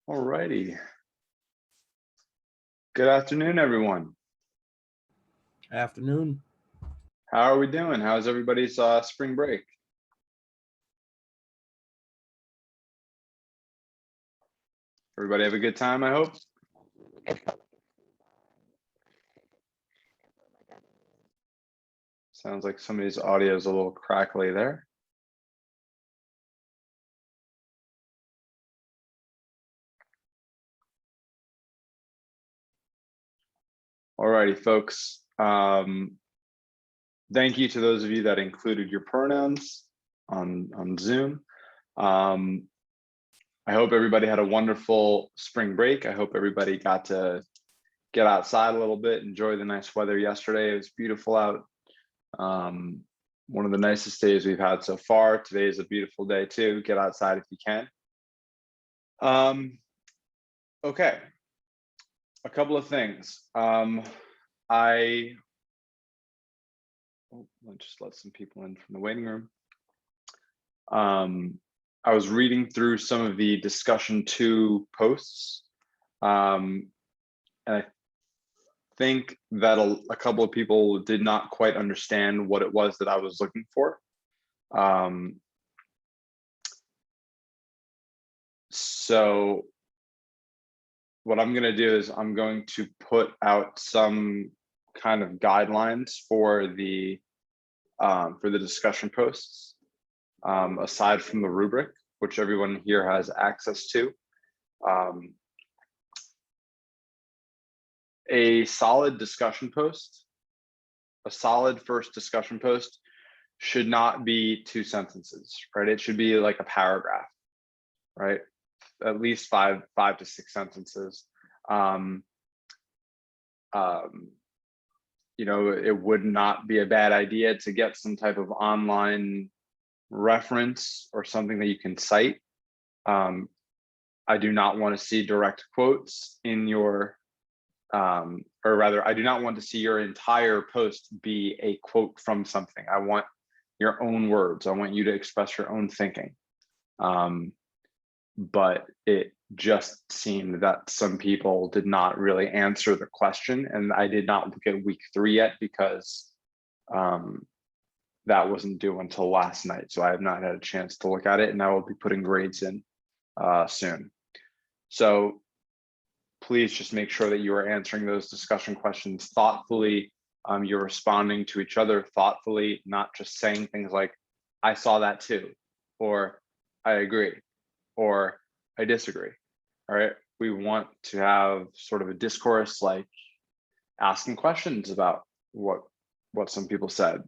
All righty. Good afternoon, everyone. Afternoon. How are we doing? How's everybody's spring break? Everybody have a good time, I hope? Sounds like somebody's audio is a little crackly there. All righty, folks. Thank you to those of you that included your pronouns on Zoom. I hope everybody had a wonderful spring break. I hope everybody got to get outside a little bit, enjoy the nice weather yesterday. It was beautiful out. One of the nicest days we've had so far. Today is a beautiful day too. Get outside if you can. Okay, a couple of things. I'll just let some people in from the waiting room. I was reading through some of the discussion 2 posts, and I think that a couple of people did not quite understand what it was that I was looking for. So what I'm going to do is I'm going to put out some kind of guidelines for the discussion posts, aside from the rubric, which everyone here has access to. A solid discussion post, a solid first discussion post should not be 2 sentences, right? It should be like a paragraph, right? At least five to 6 sentences. You know, it would not be a bad idea to get some type of online reference or something that you can cite. I do not want to see direct quotes in your, or rather, I do not want to see your entire post be a quote from something. I want your own words. I want you to express your own thinking. But it just seemed that some people did not really answer the question, and I did not look at week 3 yet because that wasn't due until last night. So I have not had a chance to look at it, and I will be putting grades in soon. So please just make sure that you are answering those discussion questions thoughtfully. You're responding to each other thoughtfully, not just saying things like, I saw that too, or I agree, or I disagree. All right, we want to have sort of a discourse, like asking questions about what some people said.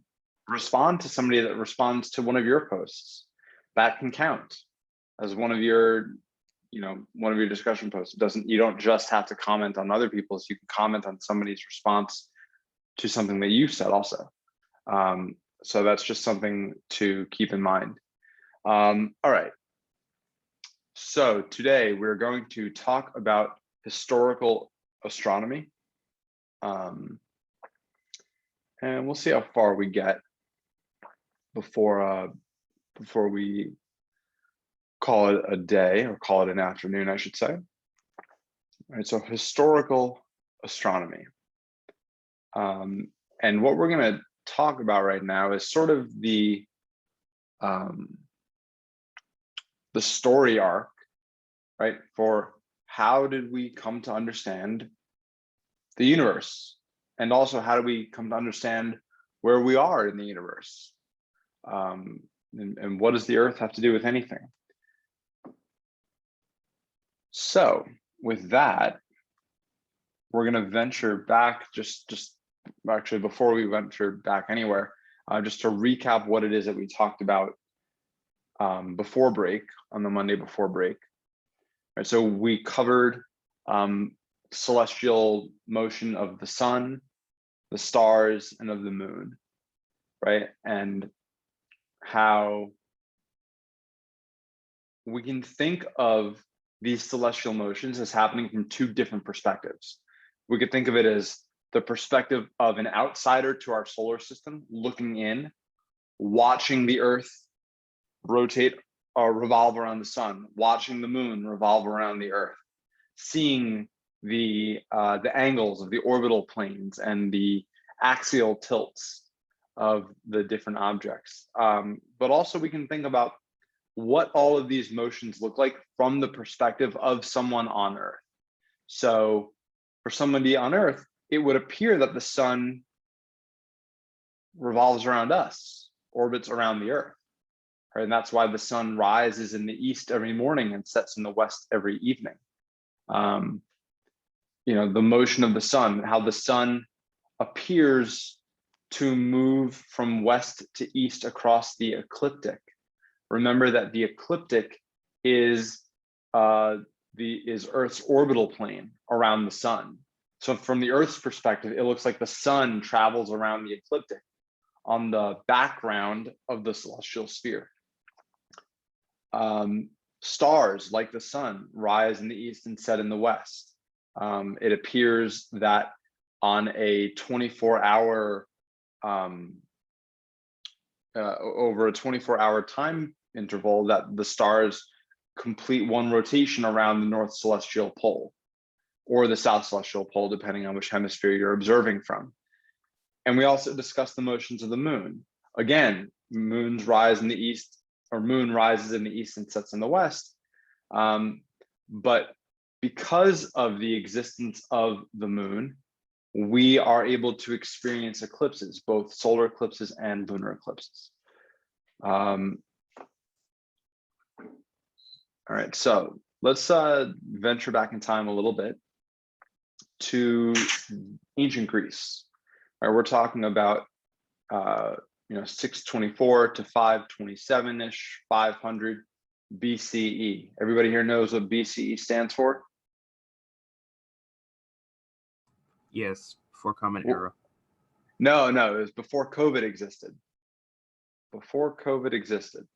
Respond to somebody that responds to one of your posts. That can count as one of your, one of your discussion posts. You don't just have to comment on other people's, you can comment on somebody's response to something that you said also. So that's just something to keep in mind. All right. So today we're going to talk about historical astronomy. And we'll see how far we get before we call it a day, or call it an afternoon, I should say. All right, so historical astronomy. And what we're going to talk about right now is sort of the story arc, right? For how did we come to understand the universe? And also, how do we come to understand where we are in the universe? And what does the Earth have to do with anything? So with that, we're going to venture back, just actually before we venture back anywhere, just to recap what it is that we talked about before break, on the Monday before break. Right, so we covered celestial motion of the sun, the stars, and of the moon, right? And how we can think of these celestial motions as happening from 2 different perspectives. We could think of it as the perspective of an outsider to our solar system, looking in, watching the Earth rotate or revolve around the sun, watching the moon revolve around the Earth, seeing the angles of the orbital planes and the axial tilts of the different objects. But also we can think about what all of these motions look like from the perspective of someone on Earth. So for somebody on Earth, it would appear that the sun revolves around us, orbits around the Earth, right? And that's why the sun rises in the east every morning and sets in the west every evening. You know, the motion of the sun, how the sun appears to move from west to east across the ecliptic. Remember that the ecliptic is Earth's orbital plane around the sun. So from the Earth's perspective, it looks like the sun travels around the ecliptic on the background of the celestial sphere. Stars, like the sun, rise in the east and set in the west. It appears that on a 24-hour, over a 24-hour time interval, that the stars complete one rotation around the north celestial pole or the south celestial pole, depending on which hemisphere you're observing from. And we also discussed the motions of the moon. Again, moons rise in the east, or moon rises in the east and sets in the west. But because of the existence of the moon, we are able to experience eclipses, both solar eclipses and lunar eclipses. All right, so let's venture back in time a little bit to ancient Greece. All right, we're talking about 624 to 527-ish, 500 BCE. Everybody here knows what BCE stands for? Yes, before Common Era. No, it was before COVID existed. Before COVID existed.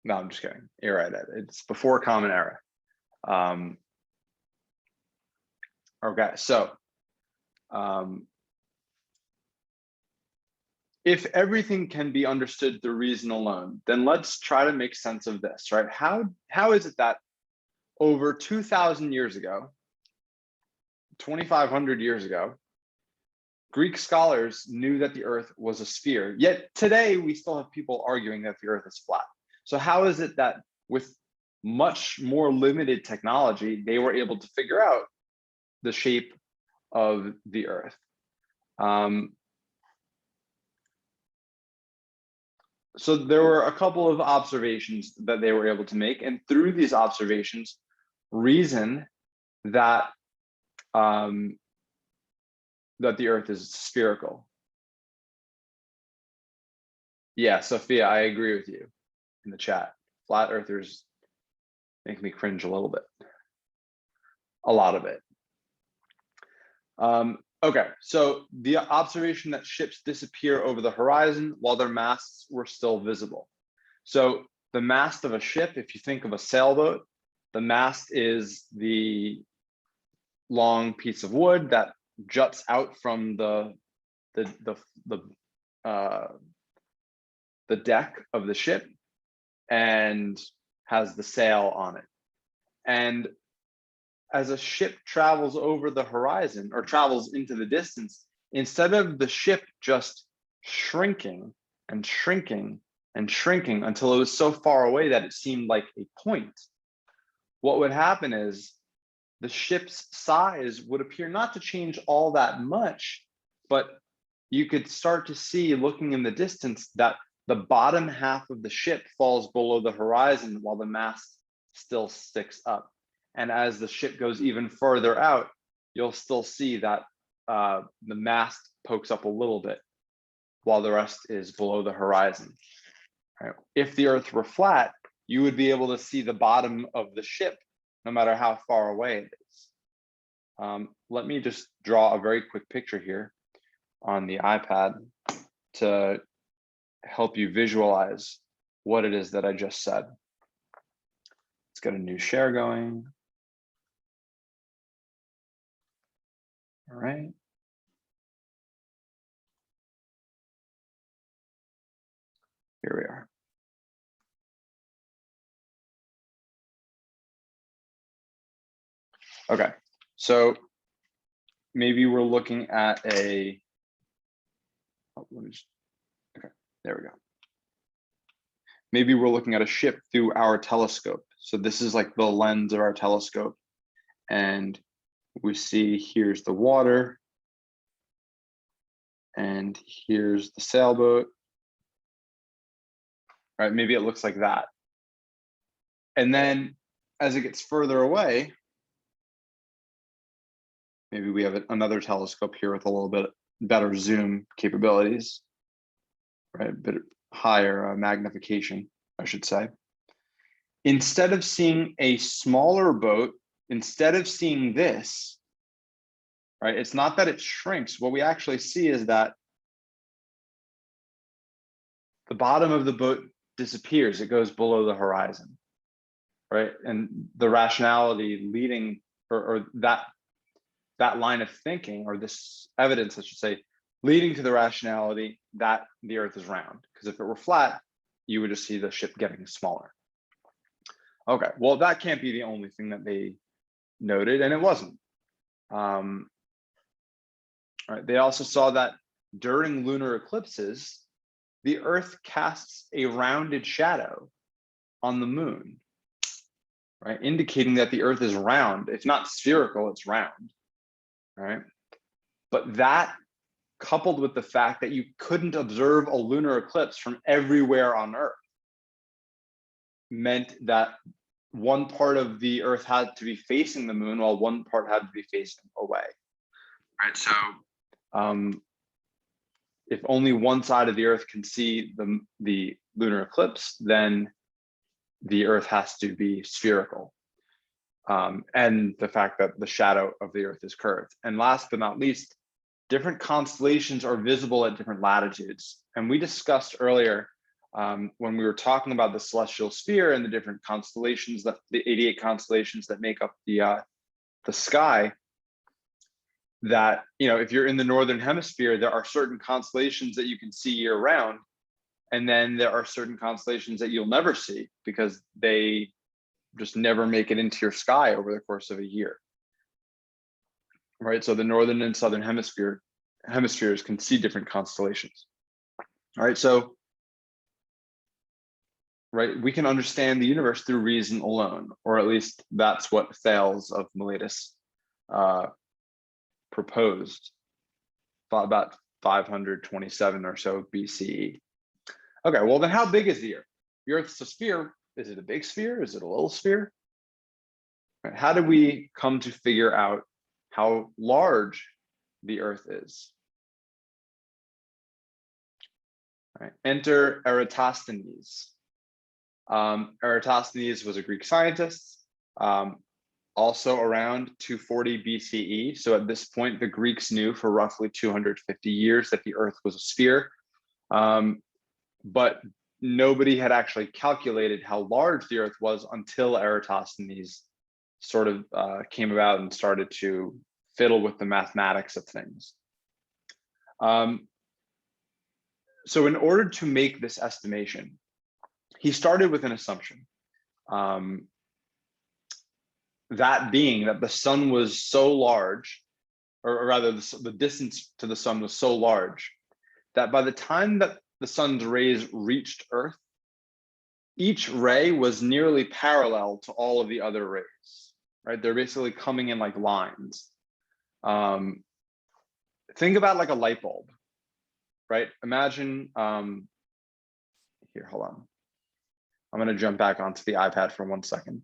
No, I'm just kidding. You're right. It's before Common Era. Okay, so if everything can be understood through reason alone, then let's try to make sense of this, right? How is it that over 2,000 years ago, 2,500 years ago, Greek scholars knew that the Earth was a sphere, yet today we still have people arguing that the Earth is flat? So how is it that with much more limited technology, they were able to figure out the shape of the Earth? So there were a couple of observations that they were able to make, and through these observations, reason that that the Earth is spherical. Yeah, Sophia, I agree with you in the chat. Flat earthers make me cringe a little bit. A lot of it. Okay, so the observation that ships disappear over the horizon while their masts were still visible. So the mast of a ship, if you think of a sailboat, the mast is the long piece of wood that juts out from the deck of the ship and has the sail on it. And as a ship travels over the horizon or travels into the distance, instead of the ship just shrinking and shrinking and shrinking until it was so far away that it seemed like a point, what would happen is the ship's size would appear not to change all that much, but you could start to see, looking in the distance, that the bottom half of the ship falls below the horizon while the mast still sticks up. And as the ship goes even further out, you'll still see that the mast pokes up a little bit while the rest is below the horizon. Right? If the Earth were flat, you would be able to see the bottom of the ship no matter how far away it is. Let me just draw a very quick picture here on the iPad to help you visualize what it is that I just said. Let's get a new share going. All right. Here we are. Okay, so maybe we're looking at a, let me just, okay, there we go. Maybe we're looking at a ship through our telescope. So this is like the lens of our telescope. And we see here's the water. And here's the sailboat. Right, maybe it looks like that. And then as it gets further away, maybe we have another telescope here with a little bit better zoom capabilities, right? A bit higher magnification, I should say. Instead of seeing a smaller boat, instead of seeing this, right? It's not that it shrinks. What we actually see is that the bottom of the boat disappears. It goes below the horizon, right? And the rationality leading, or that line of thinking, or this evidence, I should say, leading to the rationality that the Earth is round. Because if it were flat, you would just see the ship getting smaller. Okay, well, that can't be the only thing that they noted, and it wasn't. Right, they also saw that during lunar eclipses, the Earth casts a rounded shadow on the moon, right? Indicating that the Earth is round. It's not spherical, it's round, right? But that, coupled with the fact that you couldn't observe a lunar eclipse from everywhere on Earth, meant that one part of the Earth had to be facing the moon while one part had to be facing away, right? So if only one side of the Earth can see the lunar eclipse, then the Earth has to be spherical. And the fact that the shadow of the Earth is curved. And last but not least, different constellations are visible at different latitudes. And we discussed earlier when we were talking about the celestial sphere and the different constellations, the 88 constellations that make up the sky, that, you know, if you're in the northern hemisphere, there are certain constellations that you can see year round, and then there are certain constellations that you'll never see because they just never make it into your sky over the course of a year, right? So the northern and southern hemispheres can see different constellations. All right, so right, we can understand the universe through reason alone, or at least that's what Thales of Miletus proposed about 527 or so BCE. Okay, well then how big is the Earth? The Earth's a sphere. Is it a big sphere? Is it a little sphere? Right, how do we come to figure out how large the Earth is? Right. Enter Eratosthenes. Eratosthenes was a Greek scientist, also around 240 BCE. So at this point, the Greeks knew for roughly 250 years that the Earth was a sphere, but nobody had actually calculated how large the Earth was until Eratosthenes sort of came about and started to fiddle with the mathematics of things. So in order to make this estimation, he started with an assumption. That being that the sun was so large, or rather the distance to the sun was so large, that by the time that the sun's rays reached Earth, each ray was nearly parallel to all of the other rays, right? They're basically coming in like lines. Think about like a light bulb, right? Imagine, here, hold on. I'm gonna jump back onto the iPad for 1 second.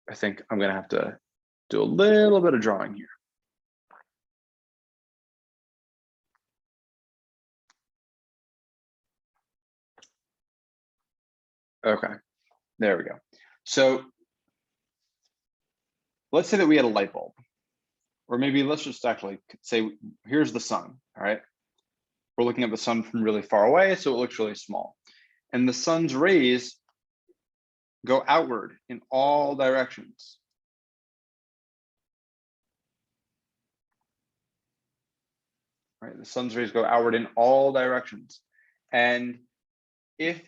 I think I'm gonna have to do a little bit of drawing here. Okay, there we go. So let's say that we had a light bulb, or maybe let's just actually say, here's the sun, all right? We're looking at the sun from really far away, so it looks really small. And the sun's rays go outward in all directions. Right, the sun's rays go outward in all directions. And if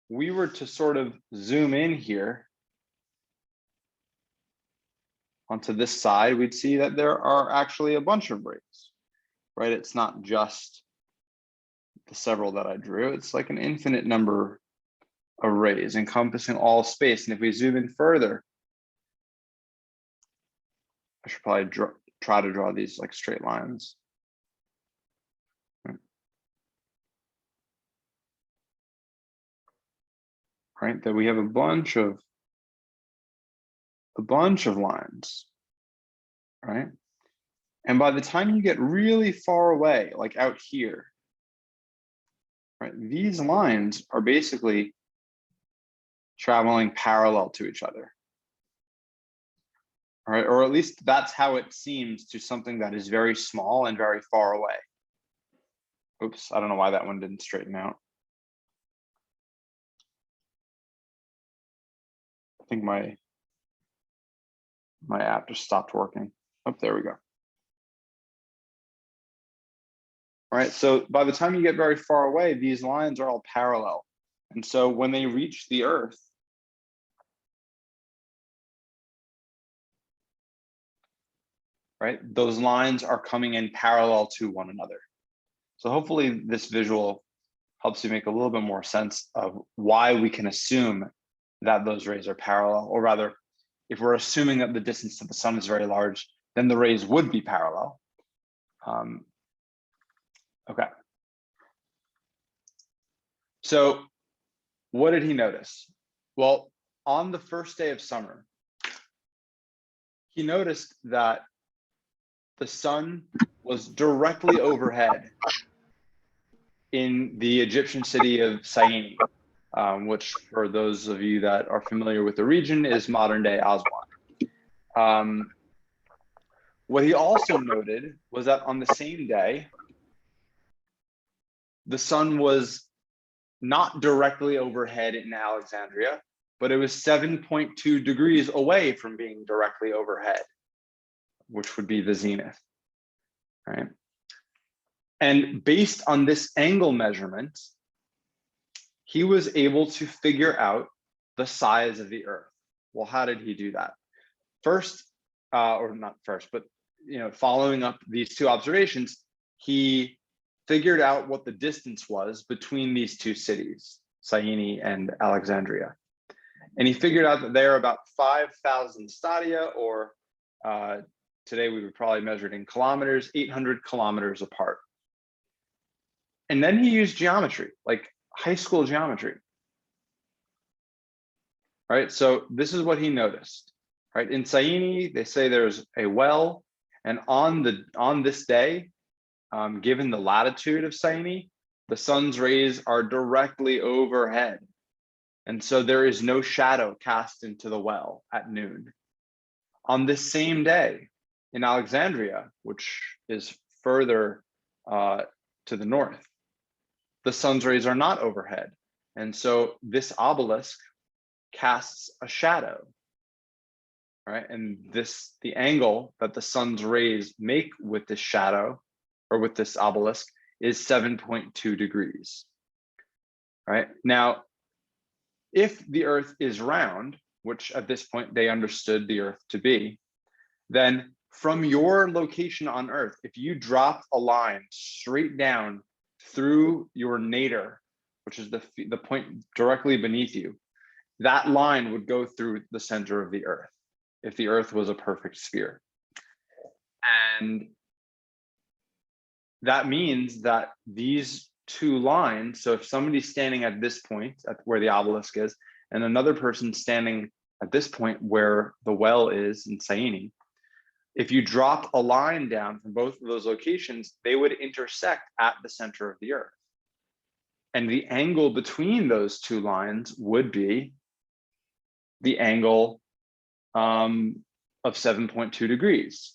we were to sort of zoom in here, onto this side, we'd see that there are actually a bunch of rays, right? It's not just the several that I drew. It's like an infinite number of rays encompassing all space. And if we zoom in further, I should probably try to draw these like straight lines. Right, that we have a bunch of lines, right? And by the time you get really far away, like out here, right, these lines are basically traveling parallel to each other. All right, or at least that's how it seems to something that is very small and very far away. Oops, I don't know why that one didn't straighten out. I think my app just stopped working. Oh, there we go. All right, so by the time you get very far away, these lines are all parallel. And so when they reach the Earth, right, those lines are coming in parallel to one another. So hopefully this visual helps you make a little bit more sense of why we can assume that those rays are parallel, or rather, if we're assuming that the distance to the sun is very large, then the rays would be parallel. Okay. So what did he notice? Well, on the first day of summer, he noticed that the sun was directly overhead in the Egyptian city of Syene, which for those of you that are familiar with the region is modern day Aswan. What he also noted was that on the same day, the sun was not directly overhead in Alexandria, but it was 7.2 degrees away from being directly overhead, which would be the zenith, right? And based on this angle measurement, he was able to figure out the size of the Earth. Well, how did he do that? First, or not first, but following up these two observations, he figured out what the distance was between these two cities, Syene and Alexandria. And he figured out that they're about 5,000 stadia, or today we would probably measure it in kilometers, 800 kilometers apart. And then he used geometry, like high school geometry. Right, so this is what he noticed. Right, in Syene, they say there's a well, and on this day, given the latitude of Syene, the sun's rays are directly overhead. And so there is no shadow cast into the well at noon. On this same day in Alexandria, which is further to the north, the sun's rays are not overhead. And so this obelisk casts a shadow. Right, and the angle that the sun's rays make with this shadow, or with this obelisk, is 7.2 degrees. Right, now, if the Earth is round, which at this point they understood the Earth to be, then from your location on Earth, if you dropped a line straight down through your nadir, which is the point directly beneath you, that line would go through the center of the Earth, if the Earth was a perfect sphere. And that means that these two lines, so if somebody's standing at this point, at where the obelisk is, and another person standing at this point where the well is in Syene, if you drop a line down from both of those locations, they would intersect at the center of the Earth. And the angle between those two lines would be the angle of 7.2 degrees.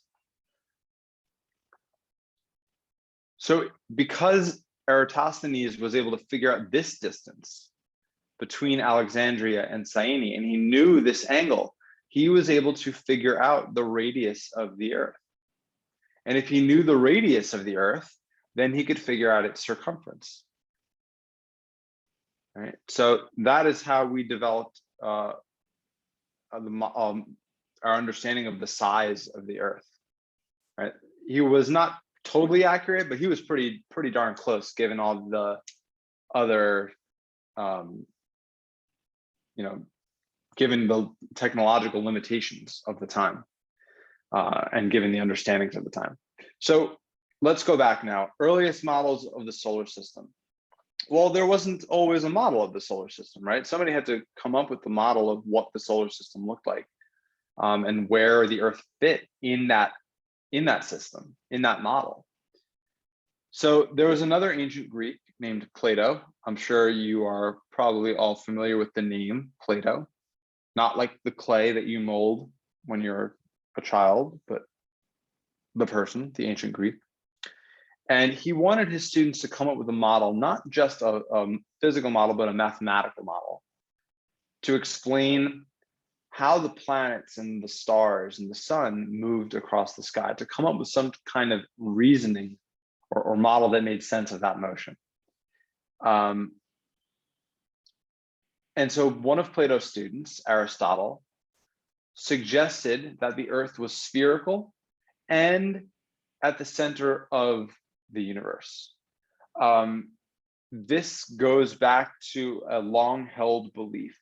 So because Eratosthenes was able to figure out this distance between Alexandria and Syene, and he knew this angle, he was able to figure out the radius of the Earth. And if he knew the radius of the Earth, then he could figure out its circumference. Right? So that is how we developed our understanding of the size of the Earth, right? He was not totally accurate, but he was pretty darn close given all the other, given the technological limitations of the time, and given the understandings of the time. So let's go back now. Earliest models of the solar system. Well, there wasn't always a model of the solar system, right? Somebody had to come up with the model of what the solar system looked like, and where the Earth fit in that system, in that model. So there was another ancient Greek named Plato. I'm sure you are probably all familiar with the name Plato, not like the clay that you mold when you're a child, but the person, the ancient Greek. And he wanted his students to come up with a model, not just a physical model, but a mathematical model to explain how the planets and the stars and the sun moved across the sky, to come up with some kind of reasoning or model that made sense of that motion. And so one of Plato's students, Aristotle, suggested that the Earth was spherical and at the center of the universe. This goes back to a long-held belief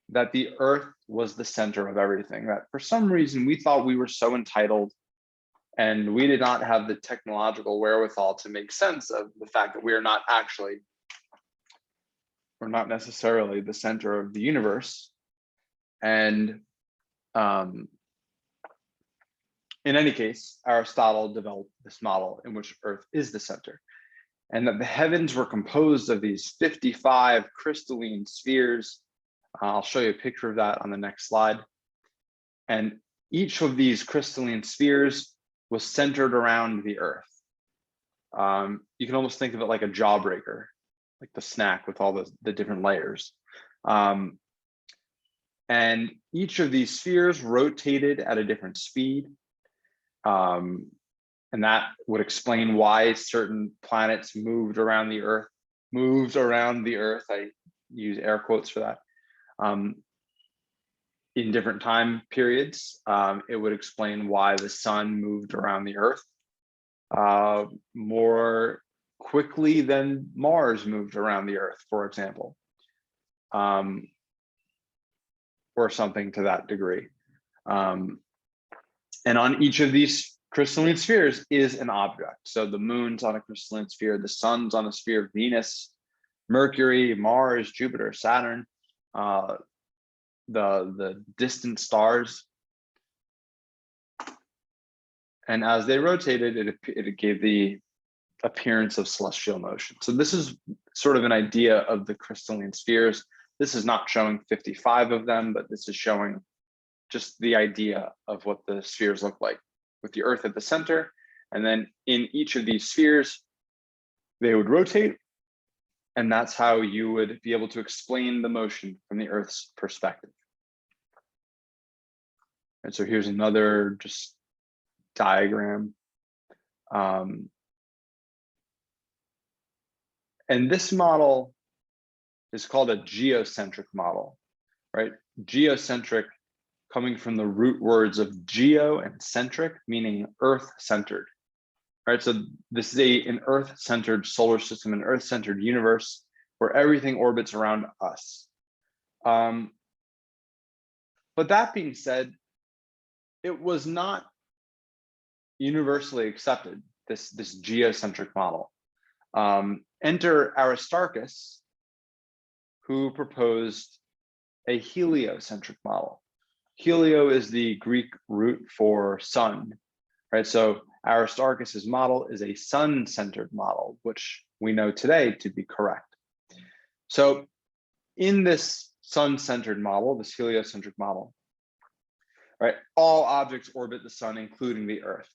that the Earth was the center of everything, that for some reason we thought we were so entitled and we did not have the technological wherewithal to make sense of the fact that we're not necessarily the center of the universe. And in any case, Aristotle developed this model in which Earth is the center, and that the heavens were composed of these 55 crystalline spheres. I'll show you a picture of that on the next slide. And each of these crystalline spheres was centered around the Earth. You can almost think of it like a jawbreaker, like the snack with all the different layers. And each of these spheres rotated at a different speed. And that would explain why certain planets moved around the Earth. I use air quotes for that. In different time periods. It would explain why the sun moved around the Earth more quickly than Mars moved around the Earth, for example, or something to that degree. And on each of these crystalline spheres is an object. So the moon's on a crystalline sphere, the sun's on a sphere of Venus, Mercury, Mars, Jupiter, Saturn, the distant stars. And as they rotated, it gave the appearance of celestial motion. So this is sort of an idea of the crystalline spheres. This is not showing 55 of them, but this is showing just the idea of what the spheres look like, with the Earth at the center. And then in each of these spheres, they would rotate. And that's how you would be able to explain the motion from the Earth's perspective. And so here's another just diagram. And this model is called a geocentric model, right? Geocentric coming from the root words of geo and centric, meaning Earth-centered, right? So this is an Earth-centered solar system, an Earth-centered universe where everything orbits around us. But that being said, it was not universally accepted, this geocentric model. Enter Aristarchus, who proposed a heliocentric model. Helio is the Greek root for sun, right? So Aristarchus's model is a sun-centered model, which we know today to be correct. So in this sun-centered model, this heliocentric model, right, all objects orbit the sun, including the Earth.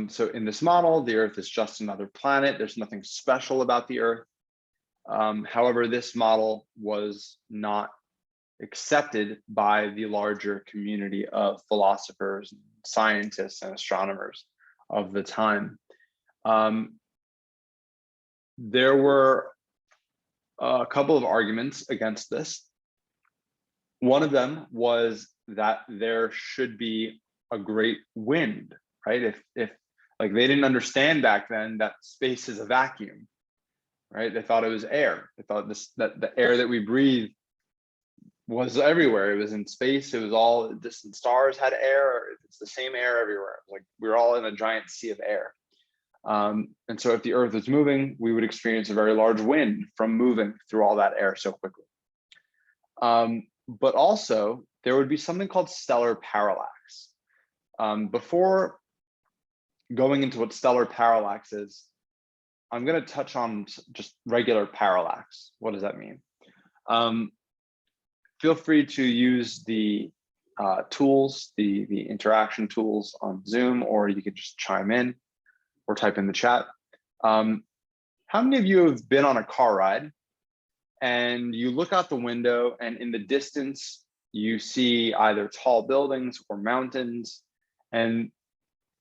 So in this model, the Earth is just another planet. There's nothing special about the Earth. However, this model was not accepted by the larger community of philosophers, scientists, and astronomers of the time. There were a couple of arguments against this. One of them was that there should be a great wind, right? If like they didn't understand back then that space is a vacuum, right? They thought it was air. They thought that the air that we breathe was everywhere. It was in space. It was all distant stars had air. It's the same air everywhere. Like we were all in a giant sea of air. And so if the Earth was moving, we would experience a very large wind from moving through all that air so quickly. But also there would be something called stellar parallax. Before going into what stellar parallax is, I'm going to touch on just regular parallax. What does that mean? Feel free to use the tools, the interaction tools on Zoom, or you could just chime in or type in the chat. How many of you have been on a car ride and you look out the window and in the distance, you see either tall buildings or mountains, and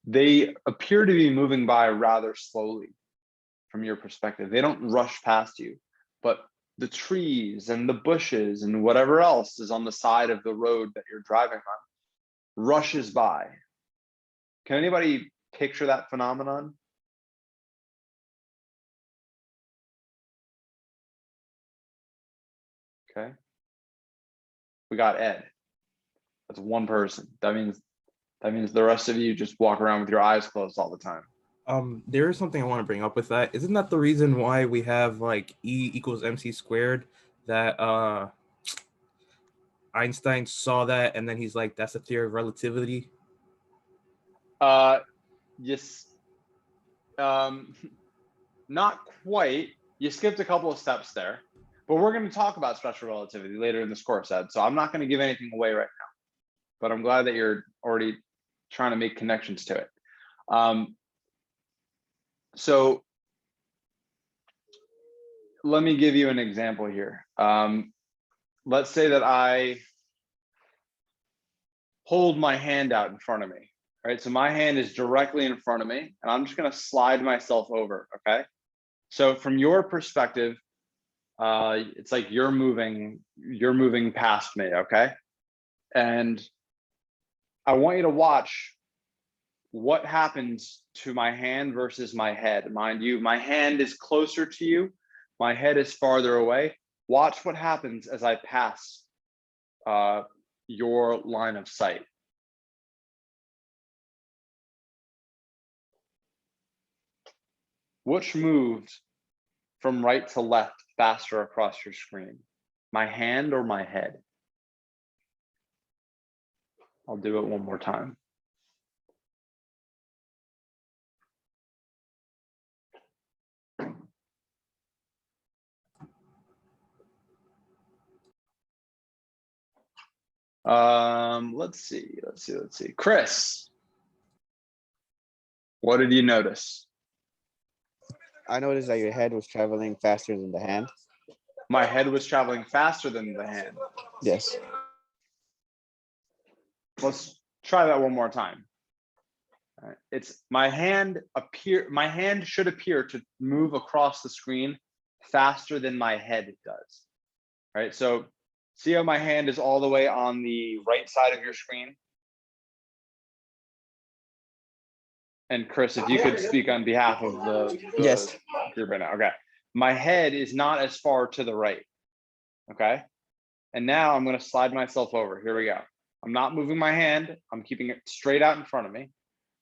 they appear to be moving by rather slowly from your perspective. They don't rush past you, but the trees and the bushes and whatever else is on the side of the road that you're driving on rushes by. Can anybody picture that phenomenon? Okay. We got Ed. That's one person. That means the rest of you just walk around with your eyes closed all the time. There is something I want to bring up with that. Isn't that the reason why we have like E equals MC squared? That Einstein saw that and then he's like, that's a theory of relativity. Yes. Not quite. You skipped a couple of steps there, but we're going to talk about special relativity later in this course, Ed. So I'm not going to give anything away right now, but I'm glad that you're already trying to make connections to it. So let me give you an example here. Let's say that I hold my hand out in front of me, right? So my hand is directly in front of me and I'm just going to slide myself over, okay? So from your perspective, it's like you're moving past me, okay? And I want you to watch what happens to my hand versus my head. Mind you, my hand is closer to you, my head is farther away. Watch what happens as I pass your line of sight. Which moved from right to left faster across your screen? My hand or my head? I'll do it one more time. Let's see. Chris, what did you notice? I noticed that your head was traveling faster than the hand. My head was traveling faster than the hand. Yes. Let's try that one more time. All right. It's my hand should appear to move across the screen faster than my head does. All right. So see how my hand is all the way on the right side of your screen? And Chris, if you could speak on behalf of the Yes. group right now. Okay. My head is not as far to the right. Okay. And now I'm going to slide myself over. Here we go. I'm not moving my hand. I'm keeping it straight out in front of me.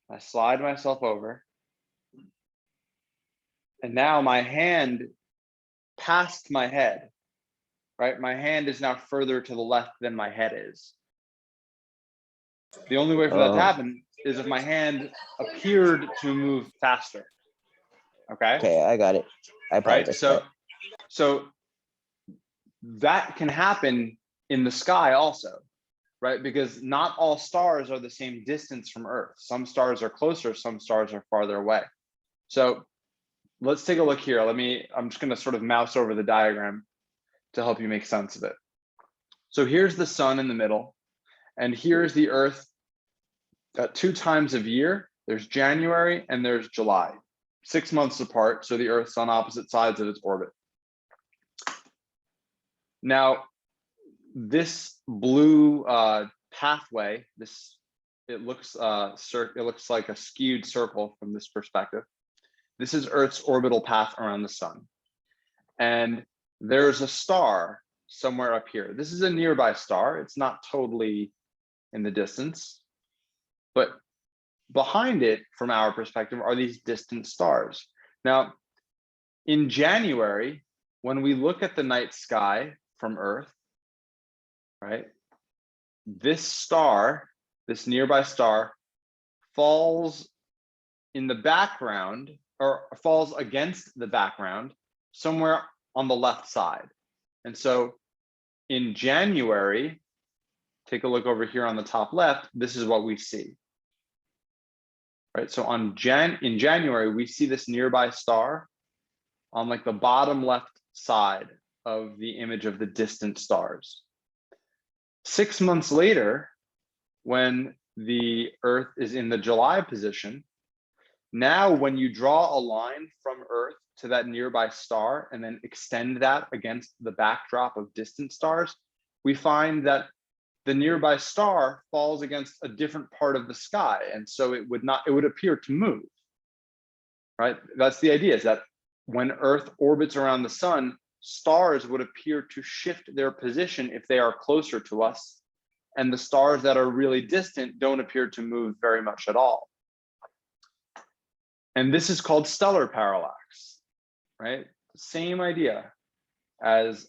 I slide myself over. And now my hand passed my head, right? My hand is now further to the left than my head is. The only way for that to happen is if my hand appeared to move faster. Okay. Okay, I got it. I apologize. Right. So that can happen in the sky also, right? Because not all stars are the same distance from Earth. Some stars are closer, some stars are farther away. So let's take a look here. I'm just going to sort of mouse over the diagram to help you make sense of it. So here's the sun in the middle, and here's the Earth at 2 times of year. There's January and there's July, 6 months apart. So the Earth's on opposite sides of its orbit. Now, this blue pathway, it looks like a skewed circle from this perspective. This is Earth's orbital path around the sun. And there's a star somewhere up here. This is a nearby star. It's not totally in the distance, but behind it, from our perspective, are these distant stars. Now, in January, when we look at the night sky from Earth, right, this star, this nearby star, falls in the background, or falls against the background somewhere on the left side. And so in January, take a look over here on the top left, this is what we see. Right, so in January, we see this nearby star on like the bottom left side of the image of the distant stars. 6 months later, when the Earth is in the July position, now when you draw a line from Earth to that nearby star and then extend that against the backdrop of distant stars, we find that the nearby star falls against a different part of the sky. And so it would appear to move, right? That's the idea, is that when Earth orbits around the sun, stars would appear to shift their position if they are closer to us. And the stars that are really distant don't appear to move very much at all. And this is called stellar parallax, right? Same idea as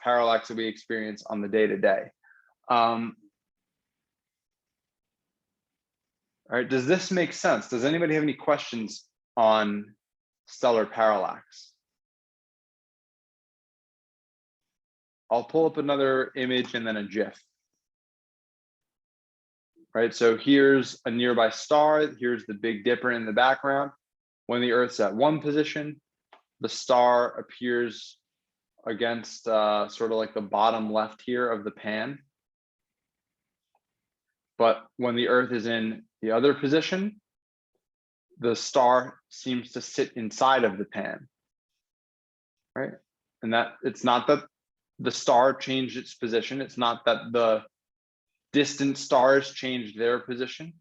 parallax that we experience on the day-to-day. All right, does this make sense? Does anybody have any questions on stellar parallax? I'll pull up another image and then a GIF. Right, so here's a nearby star. Here's the Big Dipper in the background. When the Earth's at one position, the star appears against sort of like the bottom left here of the pan. But when the Earth is in the other position, the star seems to sit inside of the pan, right? And that it's not that the star changed its position. It's not that the distant stars changed their position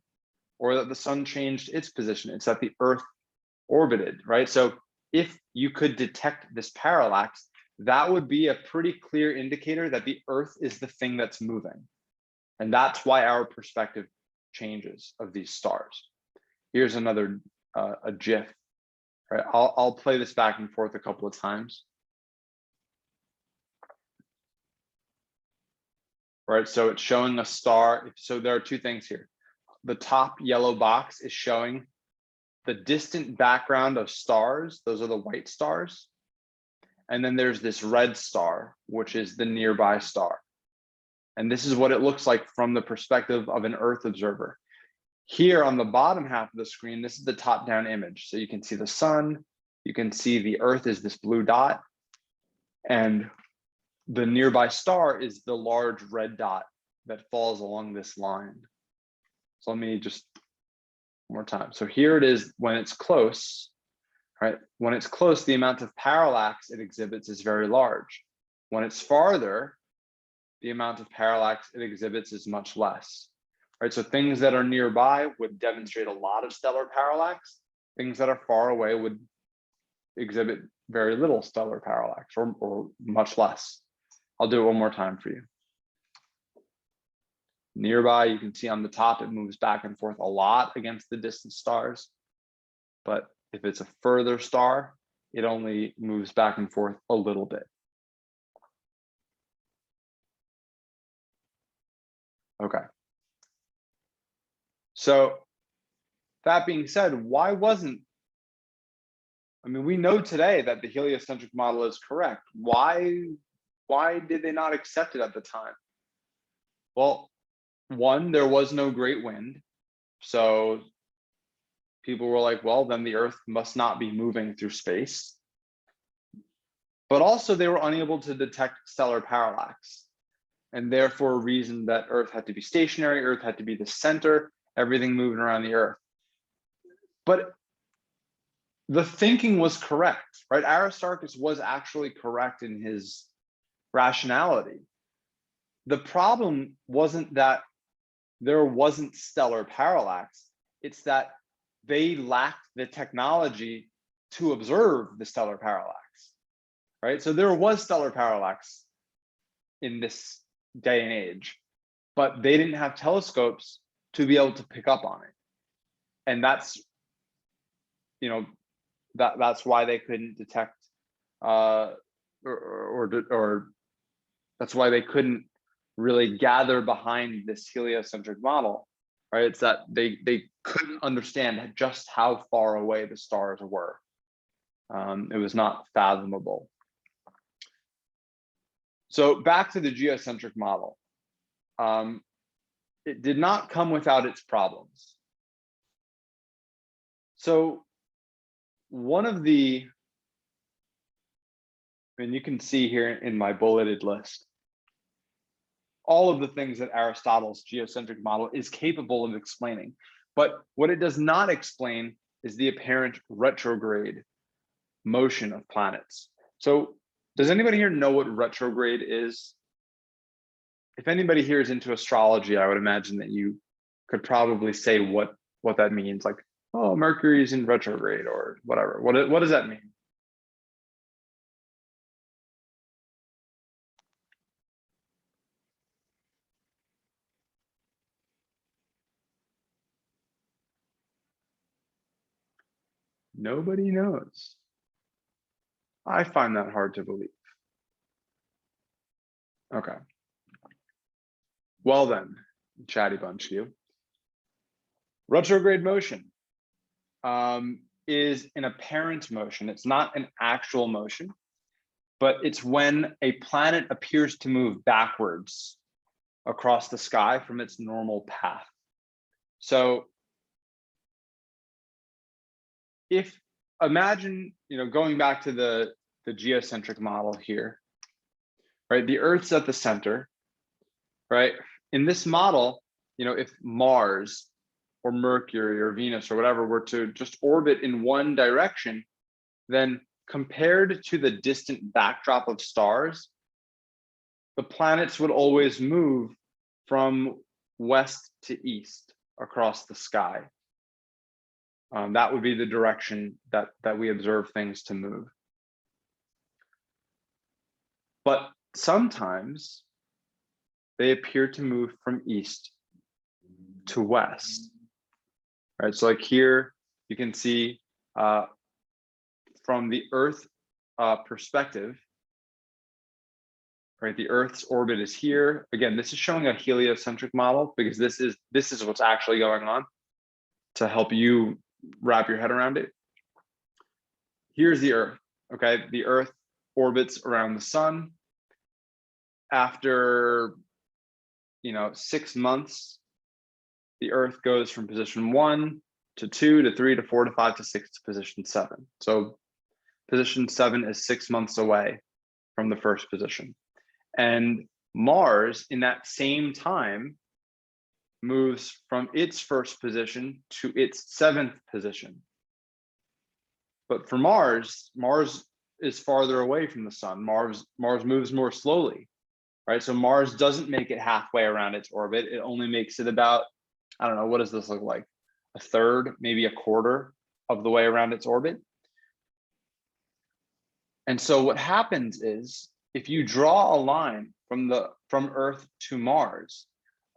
or that the sun changed its position. It's that the Earth orbited, right? So if you could detect this parallax, that would be a pretty clear indicator that the Earth is the thing that's moving. And that's why our perspective changes of these stars. Here's another a GIF. Right, I'll play this back and forth a couple of times. Right, so it's showing a star. So there are two things here. The top yellow box is showing the distant background of stars. Those are the white stars. And then there's this red star, which is the nearby star. And this is what it looks like from the perspective of an Earth observer. Here on the bottom half of the screen, this is the top-down image. So you can see the sun, you can see the Earth is this blue dot, and the nearby star is the large red dot that falls along this line. So let me just one more time. So here it is when it's close, right? When it's close, the amount of parallax it exhibits is very large. When it's farther, the amount of parallax it exhibits is much less, right? So things that are nearby would demonstrate a lot of stellar parallax. Things that are far away would exhibit very little stellar parallax or much less. I'll do it one more time for you. Nearby, you can see on the top, it moves back and forth a lot against the distant stars. But if it's a further star, it only moves back and forth a little bit. Okay. So that being said, why wasn't, I mean, we know today that the heliocentric model is correct. Why did they not accept it at the time? Well, one, there was no great wind. So people were like, well, then the Earth must not be moving through space. But also they were unable to detect stellar parallax. And therefore reasoned that Earth had to be stationary, Earth had to be the center, everything moving around the Earth. But the thinking was correct, right? Aristarchus was actually correct in his rationality. the problem wasn't that there wasn't stellar parallax, it's that they lacked the technology to observe the stellar parallax, right? So there was stellar parallax in this day and age, but they didn't have telescopes to be able to pick up on it. And that's, you know, that's why they couldn't detect, or that's why they couldn't really gather behind this heliocentric model, right? It's that they couldn't understand just how far away the stars were. It was not fathomable. So back to the geocentric model. It did not come without its problems. So one of the, and you can see here in my bulleted list, all of the things that Aristotle's geocentric model is capable of explaining. But what it does not explain is the apparent retrograde motion of planets. So does anybody here know what retrograde is? If anybody here is into astrology, I would imagine that you could probably say what that means, like, oh, Mercury is in retrograde or whatever. What does that mean? Nobody knows. I find that hard to believe. Okay. Well then, chatty bunch you. Retrograde motion is an apparent motion. It's not an actual motion, but it's when a planet appears to move backwards across the sky from its normal path. So if imagine, going back to the geocentric model here, right? The Earth's at the center, right? In this model, if Mars or Mercury or Venus or whatever were to just orbit in one direction, then compared to the distant backdrop of stars, the planets would always move from west to east across the sky. That would be the direction that we observe things to move. But sometimes they appear to move from east to west, right? So like here, you can see from the Earth perspective, right? The Earth's orbit is here. Again, this is showing a heliocentric model because this is what's actually going on to help you wrap your head around it. Here's the Earth, okay? The Earth orbits around the sun. After 6 months, the Earth goes from position 1 to 2 to 3 to 4 to 5 to 6 to position 7. So position 7 is 6 months away from the first position. And Mars, in that same time, moves from its first position to its 7th position. But for Mars is farther away from the sun. Mars moves more slowly, right? So Mars doesn't make it halfway around its orbit. It only makes it about, I don't know, what does this look like? A third, maybe a quarter of the way around its orbit. And so what happens is, if you draw a line from Earth to Mars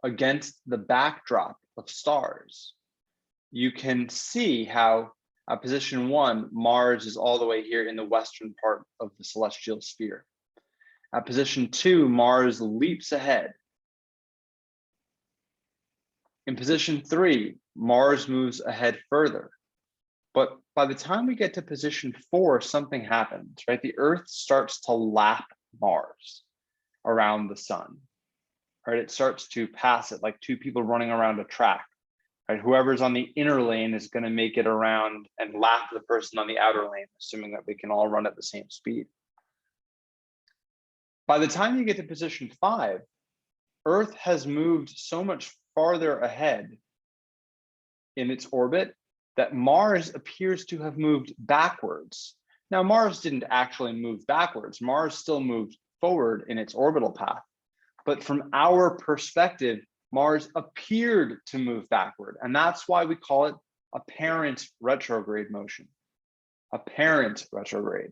against the backdrop of stars, you can see how at position 1, Mars is all the way here in the western part of the celestial sphere. At position 2, Mars leaps ahead. In position 3, Mars moves ahead further. But by the time we get to position 4, something happens, right? The Earth starts to lap Mars around the sun, right? It starts to pass it like two people running around a track, right? Whoever's on the inner lane is going to make it around and lap the person on the outer lane, assuming that we can all run at the same speed. By the time you get to position 5, Earth has moved so much farther ahead in its orbit that Mars appears to have moved backwards. Now, Mars didn't actually move backwards. Mars still moved forward in its orbital path, But from our perspective, Mars appeared to move backward. And that's why we call it apparent retrograde motion. Apparent retrograde.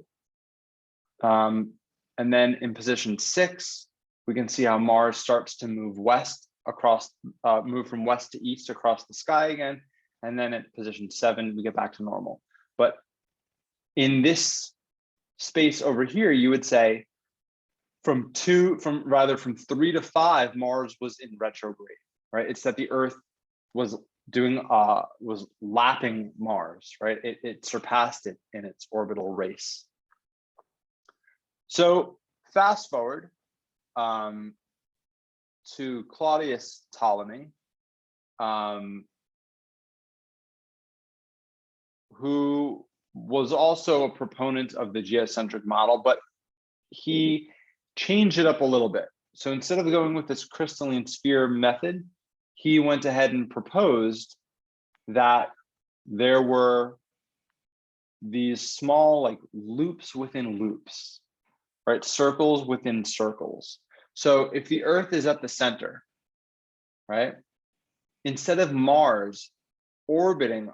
And then in position 6, we can see how Mars starts to move west across, move from west to east across the sky again. And then at position 7, we get back to normal. But in this space over here, you would say from 3 to 5, Mars was in retrograde, right? It's that the Earth was was lapping Mars, right? It surpassed it in its orbital race. So fast forward to Claudius Ptolemy, who was also a proponent of the geocentric model, but he changed it up a little bit. So instead of going with this crystalline sphere method, he went ahead and proposed that there were these small like loops within loops, right? Circles within circles. So if the Earth is at the center, right? Instead of Mars orbiting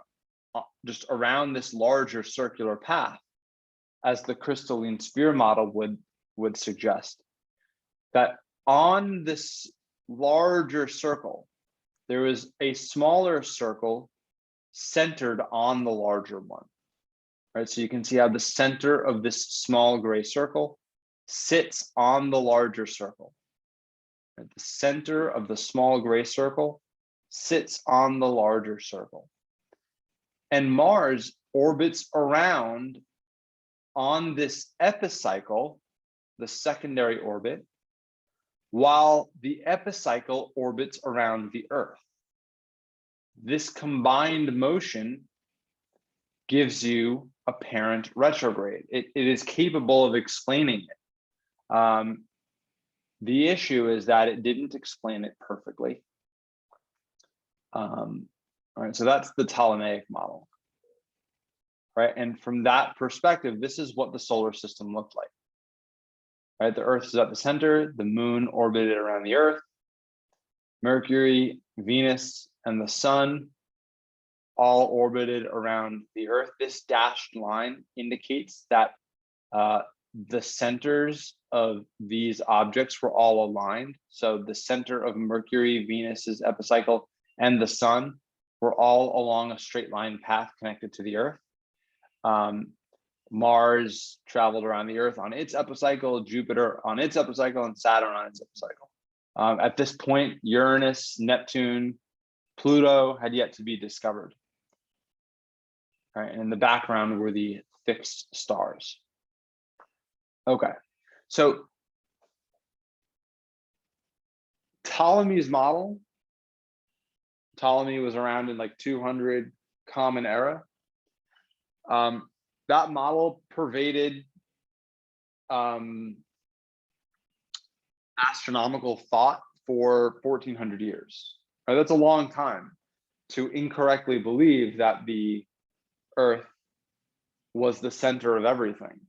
just around this larger circular path, as the crystalline sphere model would suggest, that on this larger circle, there is a smaller circle centered on the larger one, right? So you can see how the center of this small gray circle sits on the larger circle. Right? The center of the small gray circle sits on the larger circle. And Mars orbits around on this epicycle, the secondary orbit, while the epicycle orbits around the Earth. This combined motion gives you apparent retrograde. It is capable of explaining it. The issue is that it didn't explain it perfectly. All right, so that's the Ptolemaic model, right? And from that perspective, this is what the solar system looked like. Right, the Earth is at the center, the moon orbited around the Earth, Mercury, Venus, and the sun all orbited around the Earth. This dashed line indicates that the centers of these objects were all aligned. So the center of Mercury, Venus's epicycle, and the sun were all along a straight line path connected to the Earth. Mars traveled around the Earth on its epicycle, Jupiter on its epicycle, and Saturn on its epicycle. At this point, Uranus, Neptune, Pluto had yet to be discovered. All right, and in the background were the fixed stars. Okay, so Ptolemy's model, Ptolemy was around in like 200 Common Era. That model pervaded astronomical thought for 1400 years. Right, that's a long time to incorrectly believe that the Earth was the center of everything.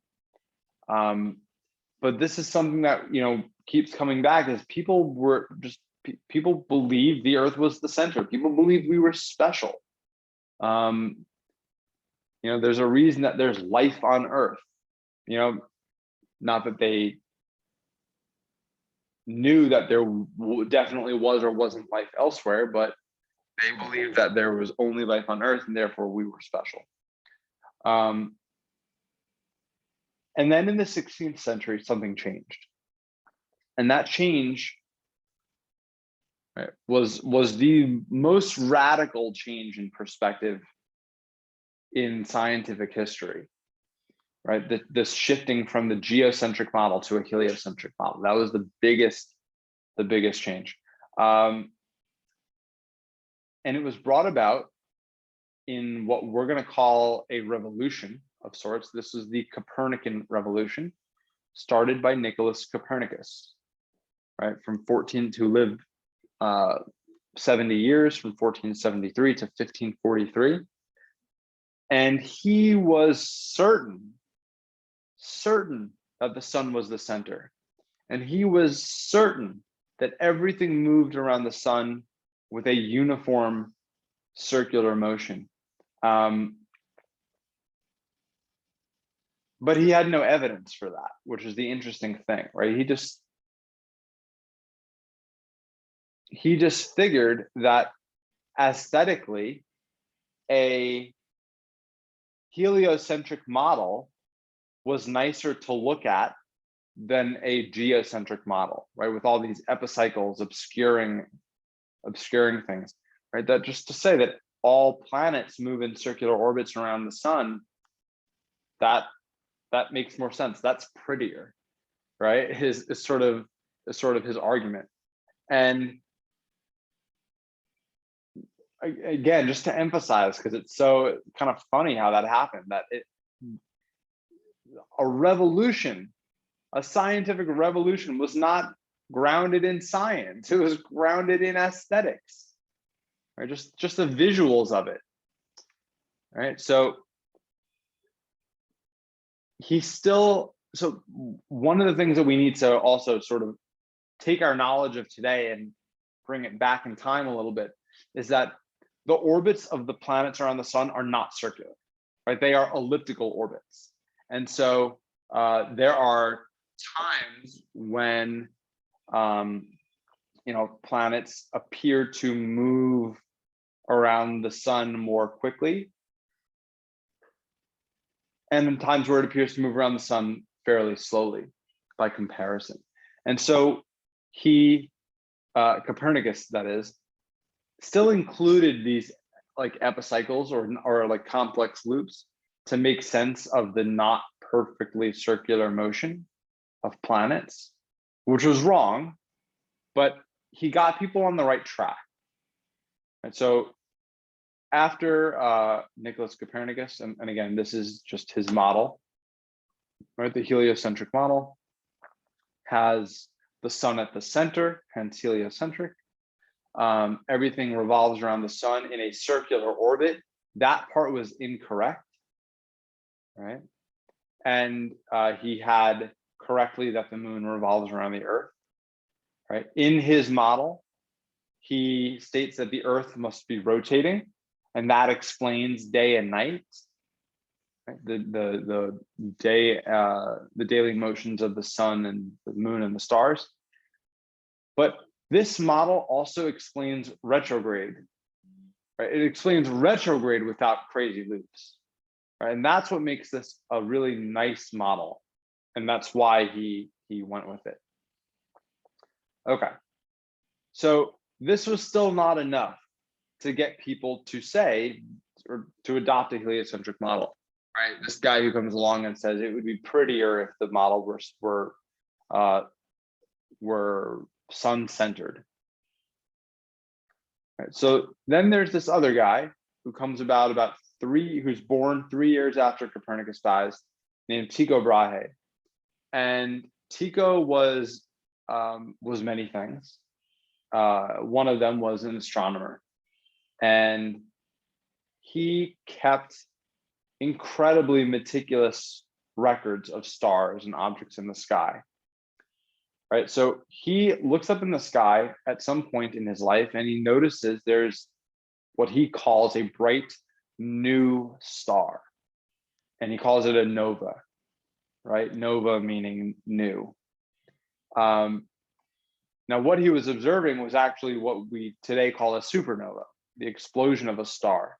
But this is something that keeps coming back, is people believed the Earth was the center. People believed we were special. There's a reason that there's life on Earth. Not that they knew that there definitely was or wasn't life elsewhere, but they believed that there was only life on Earth, and therefore we were special. And then in the 16th century, something changed. And that change, right, was the most radical change in perspective in scientific history, right? This shifting from the geocentric model to a heliocentric model. That was the biggest change. And it was brought about in what we're going to call a revolution of sorts. This is the Copernican revolution, started by Nicholas Copernicus, right? Who lived 70 years, from 1473 to 1543. And he was certain that the sun was the center. And he was certain that everything moved around the sun with a uniform circular motion. But he had no evidence for that, which is the interesting thing, right? He just figured that aesthetically, a heliocentric model was nicer to look at than a geocentric model, right? With all these epicycles obscuring things, right? That just to say that all planets move in circular orbits around the sun, that makes more sense. That's prettier, right? Is sort of his argument. And again, just to emphasize, because it's so kind of funny how that happened, that a scientific revolution was not grounded in science. It was grounded in aesthetics, right? Just the visuals of it, right? So one of the things that we need to also sort of take our knowledge of today and bring it back in time a little bit is that the orbits of the planets around the sun are not circular, right? They are elliptical orbits. And so there are times when planets appear to move around the sun more quickly, and in times where it appears to move around the sun fairly slowly by comparison. And so Copernicus, that is, still included these like epicycles or like complex loops to make sense of the not perfectly circular motion of planets, which was wrong, but he got people on the right track. And so after Nicholas Copernicus, and again, this is just his model, right? The heliocentric model has the sun at the center, hence heliocentric. Everything revolves around the sun in a circular orbit. That part was incorrect, right? And he had correctly that the moon revolves around the Earth, right? In his model, he states that the Earth must be rotating, and that explains day and night, right? The daily motions of the sun and the moon and the stars. But this model also explains retrograde, right? It explains retrograde without crazy loops, right? And that's what makes this a really nice model, and that's why he went with it. Okay, so this was still not enough to get people to say or to adopt a heliocentric model, right? This guy who comes along and says it would be prettier if the model were sun-centered. Right, so then there's this other guy who comes who's born 3 years after Copernicus dies, named Tycho Brahe. And Tycho was many things. One of them was an astronomer, and he kept incredibly meticulous records of stars and objects in the sky. Right, so he looks up in the sky at some point in his life, and he notices there's what he calls a bright new star, and he calls it a nova, right? Nova meaning new. Now, what he was observing was actually what we today call a supernova, the explosion of a star.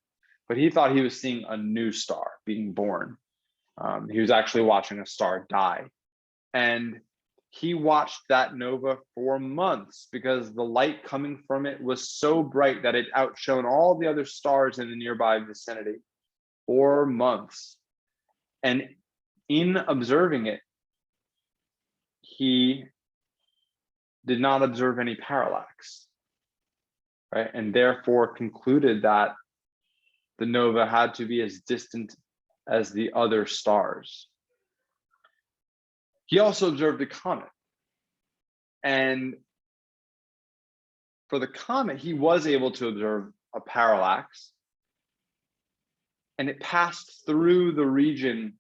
But he thought he was seeing a new star being born. He was actually watching a star die. And he watched that nova for months because the light coming from it was so bright that it outshone all the other stars in the nearby vicinity for months. And in observing it, he did not observe any parallax, right? And therefore concluded that the nova had to be as distant as the other stars. He also observed a comet. And for the comet, he was able to observe a parallax, and it passed through the region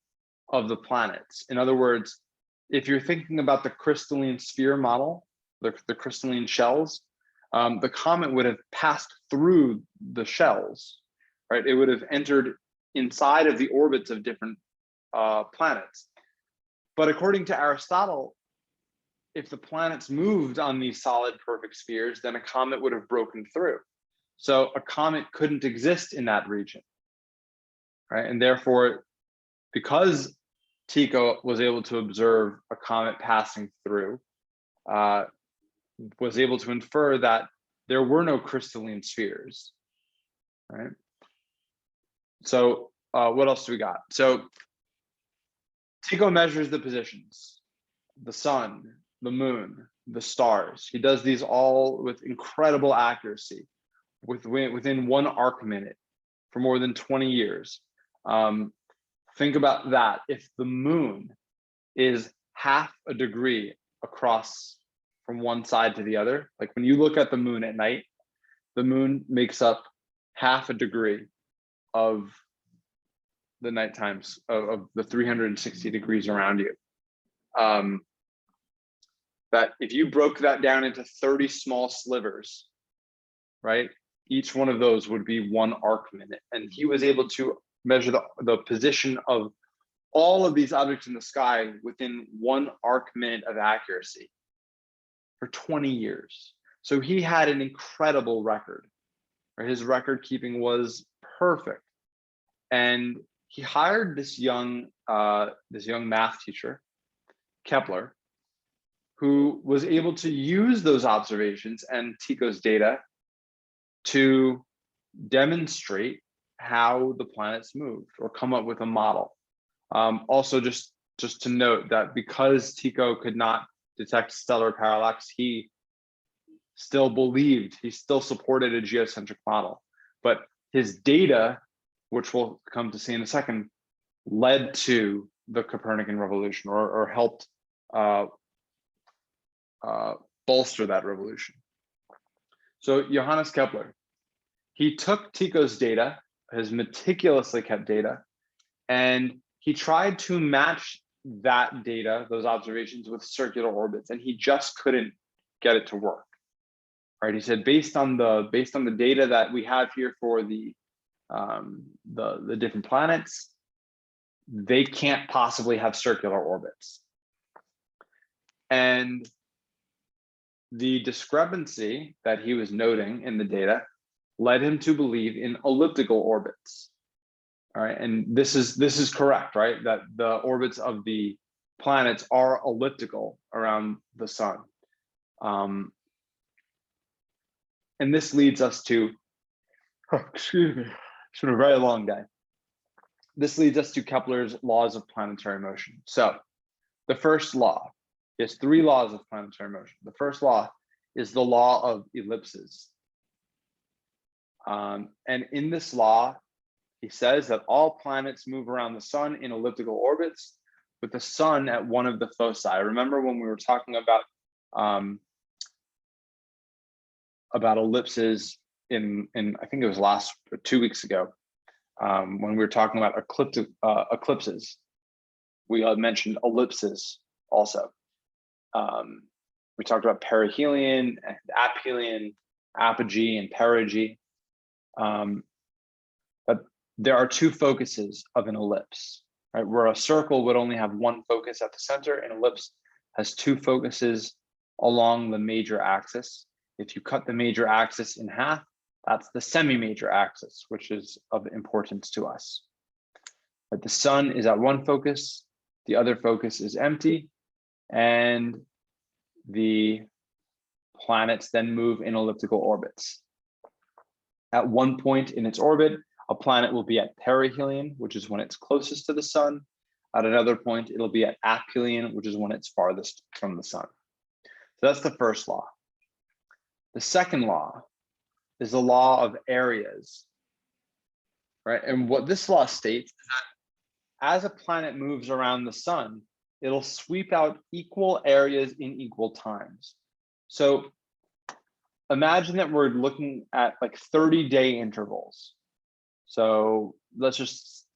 of the planets. In other words, if you're thinking about the crystalline sphere model, the crystalline shells, the comet would have passed through the shells, right? It would have entered inside of the orbits of different planets. But according to Aristotle, if the planets moved on these solid perfect spheres, then a comet would have broken through. So a comet couldn't exist in that region, right? And therefore, because Tycho was able to observe a comet passing through, was able to infer that there were no crystalline spheres, right? So what else do we got? So Tycho measures the positions, the sun, the moon, the stars. He does these all with incredible accuracy within 1 arc minute for more than 20 years. Think about that. If the moon is half a degree across from one side to the other, like when you look at the moon at night, the moon makes up half a degree of the night times of the 360 degrees around you. That if you broke that down into 30 small slivers, right? Each one of those would be 1 arc minute. And he was able to measure the position of all of these objects in the sky within 1 arc minute of accuracy for 20 years. So he had an incredible record, right? His record keeping was perfect. And he hired this young math teacher, Kepler, who was able to use those observations and Tycho's data to demonstrate how the planets moved or come up with a model. Also, just to note that because Tycho could not detect stellar parallax, he still supported a geocentric model. But his data, which we'll come to see in a second, led to the Copernican revolution or helped bolster that revolution. So Johannes Kepler, he took Tycho's data, his meticulously kept data, and he tried to match that data, those observations, with circular orbits, and he just couldn't get it to work. Right? He said, based on the data that we have here for the different planets, they can't possibly have circular orbits. And the discrepancy that he was noting in the data led him to believe in elliptical orbits. All right, and this is correct, right? That the orbits of the planets are elliptical around the sun. And this leads us to, excuse me, it's been a very long day. This leads us to Kepler's laws of planetary motion. So the first law, there's 3 laws of planetary motion. The first law is the law of ellipses. And in this law, he says that all planets move around the sun in elliptical orbits with the sun at one of the foci. Remember when we were talking about ellipses in I think it was 2 weeks ago, when we were talking about eclipses, we mentioned ellipses also. We talked about perihelion and aphelion, apogee and perigee. But there are 2 focuses of an ellipse, right? Where a circle would only have 1 focus at the center, an ellipse has 2 focuses along the major axis. If you cut the major axis in half, that's the semi-major axis, which is of importance to us. But the sun is at 1 focus, the other focus is empty, and the planets then move in elliptical orbits. At one point in its orbit, a planet will be at perihelion, which is when it's closest to the sun. At another point, it'll be at aphelion, which is when it's farthest from the sun. So that's the first law. The second law is the law of areas, right? And what this law states is that as a planet moves around the sun, it'll sweep out equal areas in equal times. So imagine that we're looking at like 30-day intervals. So let's just,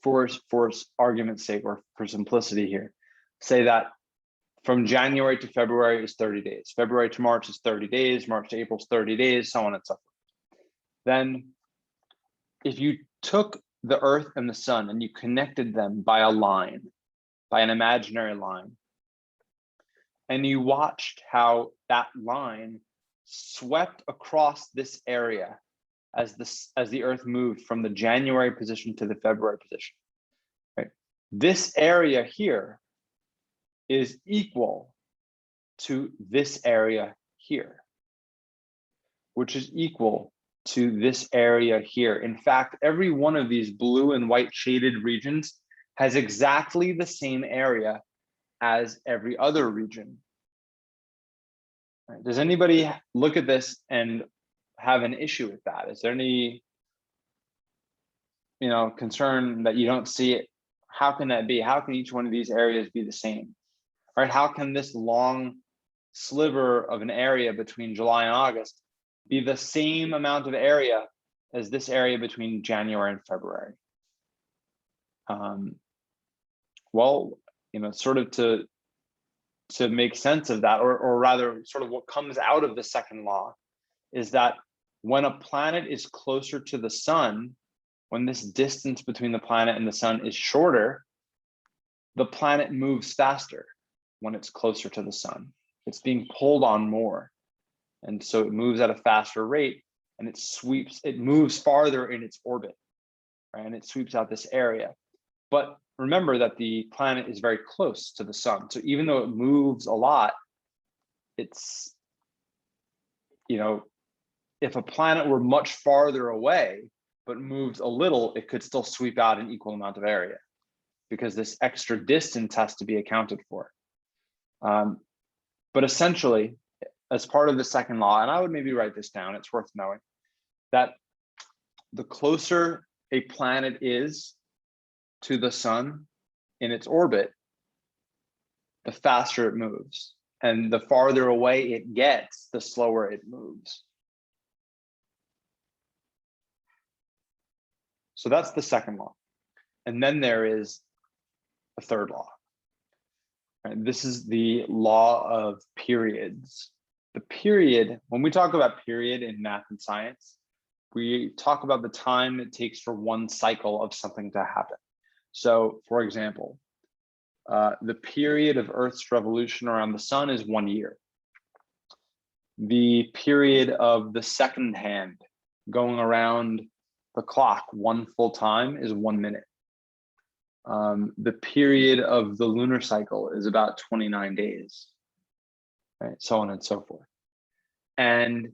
for argument's sake or for simplicity here, say that From January to February is 30 days. February to March is 30 days. March to April is 30 days, so on and so forth. Then if you took the Earth and the sun and you connected them by a line, by an imaginary line, and you watched how that line swept across this area as the Earth moved from the January position to the February position, right? This area here is equal to this area here, which is equal to this area here. In fact, every one of these blue and white shaded regions has exactly the same area as every other region. Right. Does anybody look at this and have an issue with that? Is there any, concern that you don't see it? How can that be? How can each one of these areas be the same? Right? How can this long sliver of an area between July and August be the same amount of area as this area between January and February? Well, sort of to make sense of that, or rather sort of what comes out of the second law is that when a planet is closer to the sun, when this distance between the planet and the sun is shorter, the planet moves faster when it's closer to the sun. It's being pulled on more. And so it moves at a faster rate and it moves farther in its orbit, right? And it sweeps out this area. But remember that the planet is very close to the sun. So even though it moves a lot, it's, if a planet were much farther away, but moves a little, it could still sweep out an equal amount of area because this extra distance has to be accounted for. But essentially, as part of the second law, and I would maybe write this down, it's worth knowing, that the closer a planet is to the sun in its orbit, the faster it moves. And the farther away it gets, the slower it moves. So that's the second law. And then there is a third law. Right? This is the law of periods. The period, when we talk about period in math and science, we talk about the time it takes for one cycle of something to happen. So for example, the period of Earth's revolution around the sun is 1 year. The period of the second hand going around the clock one full time is 1 minute. The period of the lunar cycle is about 29 days, right? So on and so forth. And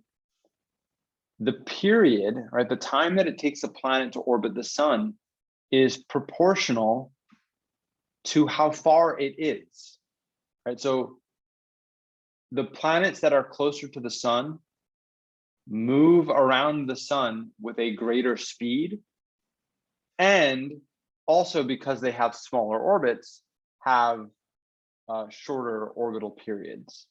the period, right, the time that it takes a planet to orbit the sun is proportional to how far it is, right? So the planets that are closer to the sun move around the sun with a greater speed, and also because they have smaller orbits, have shorter orbital periods,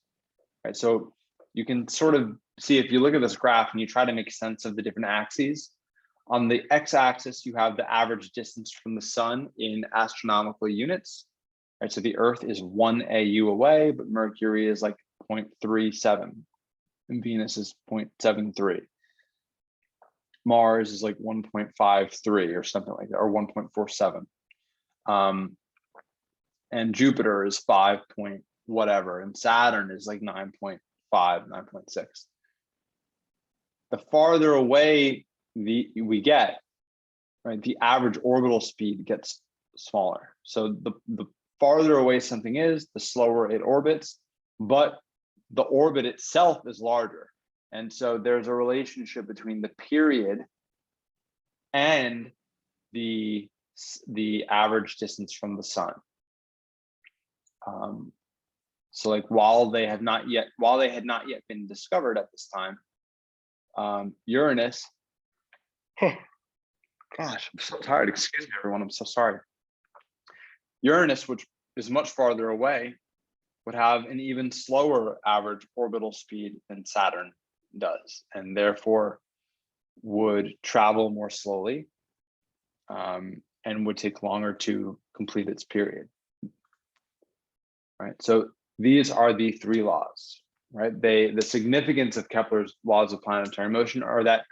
right? So you can sort of see, if you look at this graph and you try to make sense of the different axes, on the x-axis, you have the average distance from the sun in astronomical units, right? So the Earth is 1 AU away, but Mercury is like 0.37 and Venus is 0.73. Mars is like 1.53 or something like that, or 1.47. And Jupiter is 5 point whatever, and Saturn is like 9.5, 9.6. The farther away we get, right, the average orbital speed gets smaller. So the farther away something is, the slower it orbits, but the orbit itself is larger. And so there's a relationship between the period and the average distance from the sun. So like while they had not yet been discovered at this time, Uranus, gosh, I'm so tired. Excuse me, everyone. I'm so sorry. Uranus, which is much farther away, would have an even slower average orbital speed than Saturn does, and therefore would travel more slowly, and would take longer to complete its period. Right. So these are the three laws, right? The significance of Kepler's laws of planetary motion are that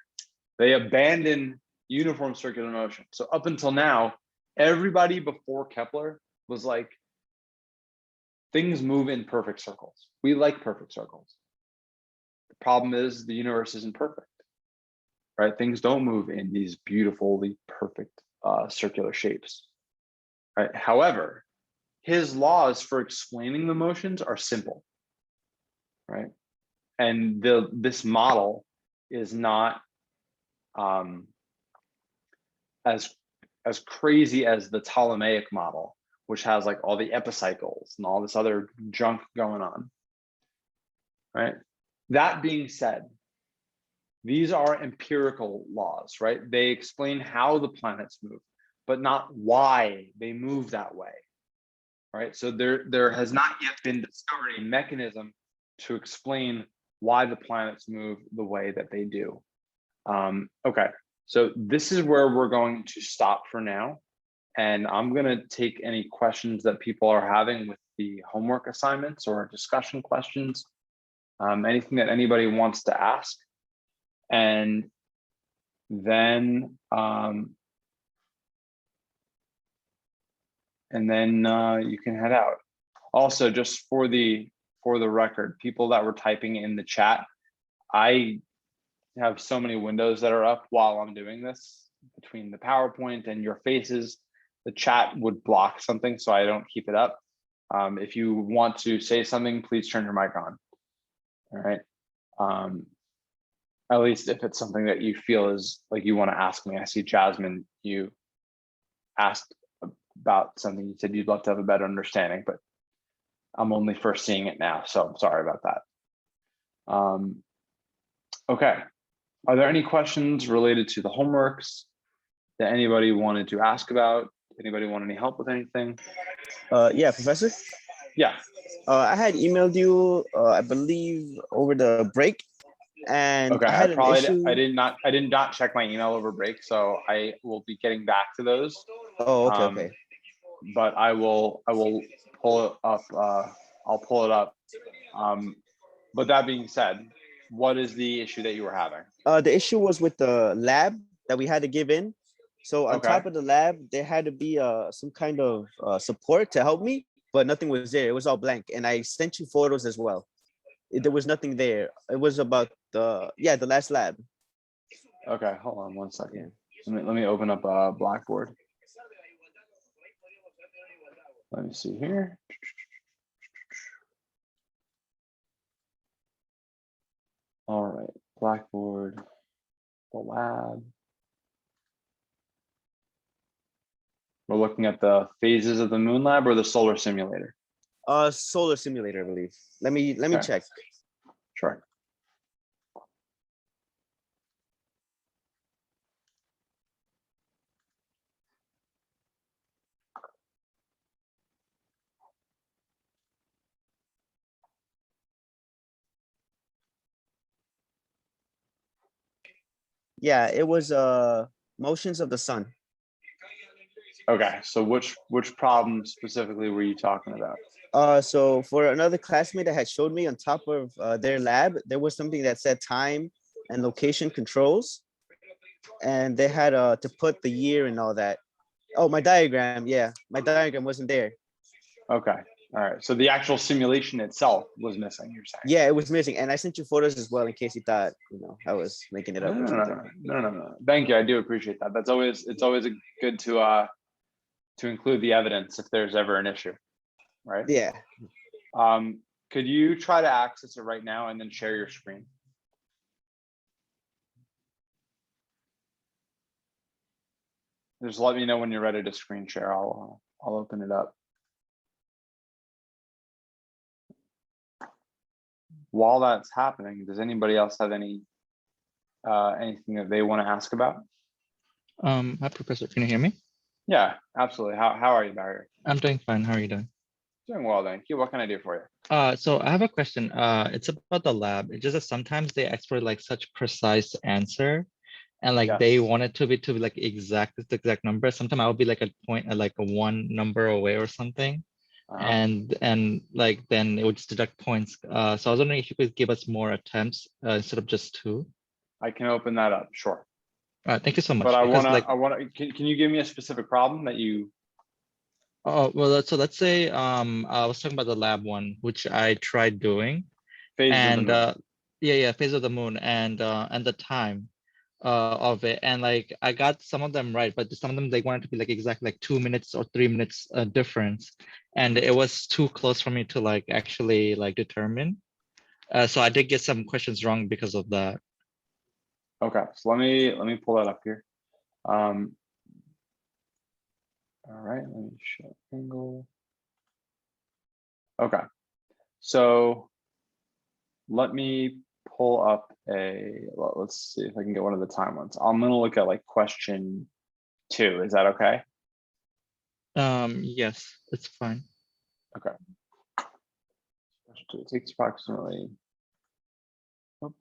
they abandon uniform circular motion. So up until now, everybody before Kepler was like, things move in perfect circles. We like perfect circles. The problem is the universe isn't perfect, right? Things don't move in these beautifully perfect circular shapes, right? However, his laws for explaining the motions are simple, right? And this model is not as crazy as the Ptolemaic model, which has like all the epicycles and all this other junk going on, right? That being said, these are empirical laws, right? They explain how the planets move, but not why they move that way, right? So there has not yet been discovered a mechanism to explain why the planets move the way that they do. Okay, so this is where we're going to stop for now. And I'm gonna take any questions that people are having with the homework assignments or discussion questions, anything that anybody wants to ask. And then you can head out. Also, just for the record, people that were typing in the chat, I have so many windows that are up while I'm doing this. Between the PowerPoint and your faces, the chat would block something, so I don't keep it up. If you want to say something, please turn your mic on. All right. At least if it's something that you feel is like you want to ask me. I see Jasmine, you asked about something. You said you'd love to have a better understanding, but I'm only first seeing it now, so I'm sorry about that. Okay. Are there any questions related to the homeworks that anybody wanted to ask about? Anybody want any help with anything? Yeah, Professor. Yeah. I had emailed you, I believe, over the break, and Okay. I had an issue. I did not check my email over break, so I will be getting back to those. Oh, okay, okay. But I will pull it up. I'll pull it up. But that being said, what is the issue that you were having? The issue was with the lab that we had to give in. So on top of the lab, there had to be some kind of support to help me, but nothing was there. It was all blank. And I sent you photos as well. There was nothing there. It was about the last lab. Okay, hold on one second. Let me open up Blackboard. Let me see here. All right, Blackboard, the lab. We're looking at the phases of the moon lab or the solar simulator? Solar simulator, I believe. Let me check. Sure. Yeah, it was motions of the sun. Okay, so which problem specifically were you talking about? So for another classmate that had showed me on top of their lab, there was something that said time and location controls, and they had to put the year and all that. Oh, my diagram. Yeah, my diagram wasn't there. Okay. All right. So the actual simulation itself was missing, you're saying? Yeah, it was missing. And I sent you photos as well in case you thought, I was making it up or something. No. Thank you. I do appreciate that. It's always good to include the evidence if there's ever an issue, right? Yeah. Could you try to access it right now and then share your screen? Just let me know when you're ready to screen share. I'll open it up. While that's happening, does anybody else have anything that they want to ask about? Hi, Professor. Can you hear me? Yeah, absolutely. How are you, Barry? I'm doing fine. How are you doing? Doing well, thank you. What can I do for you? So I have a question. It's about the lab. It's just that sometimes they ask for like such precise answer, and like they want it to be like the exact number. Sometimes I'll be like a point at like a one number away or something. and like then it would just deduct points. So I was wondering if you could give us more attempts instead of just 2. I can open that up, sure. Thank you so much. But I Because, wanna, can you give me a specific problem that you? Oh, well, so let's say I was talking about the lab one, which I tried doing, Phases of the and moon. yeah, phase of the moon and the time of it, and like I got some of them right, but some of them they wanted to be like exactly like 2 minutes or 3 minutes difference, and it was too close for me to like actually like determine. So I did get some questions wrong because of that. Okay, so let me pull that up here. All right, let me show angle. Okay, so let me pull up let's see if I can get one of the time ones. I'm gonna look at like question 2. Is that okay? Yes, it's fine. Okay. Question 2. It takes approximately. All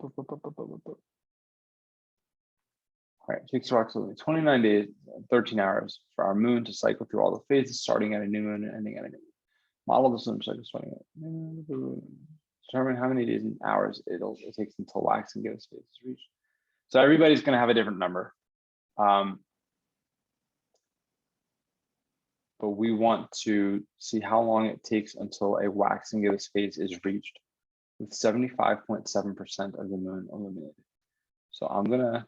right, it takes approximately 29 days, 13 hours for our moon to cycle through all the phases, starting at a new moon and ending at a new moon. Model the lunar cycle starting at determine how many days and hours it takes until wax and gibbous phase is reached. So everybody's going to have a different number. But we want to see how long it takes until a wax and gibbous phase is reached with 75.7% of the moon illuminated. So I'm going to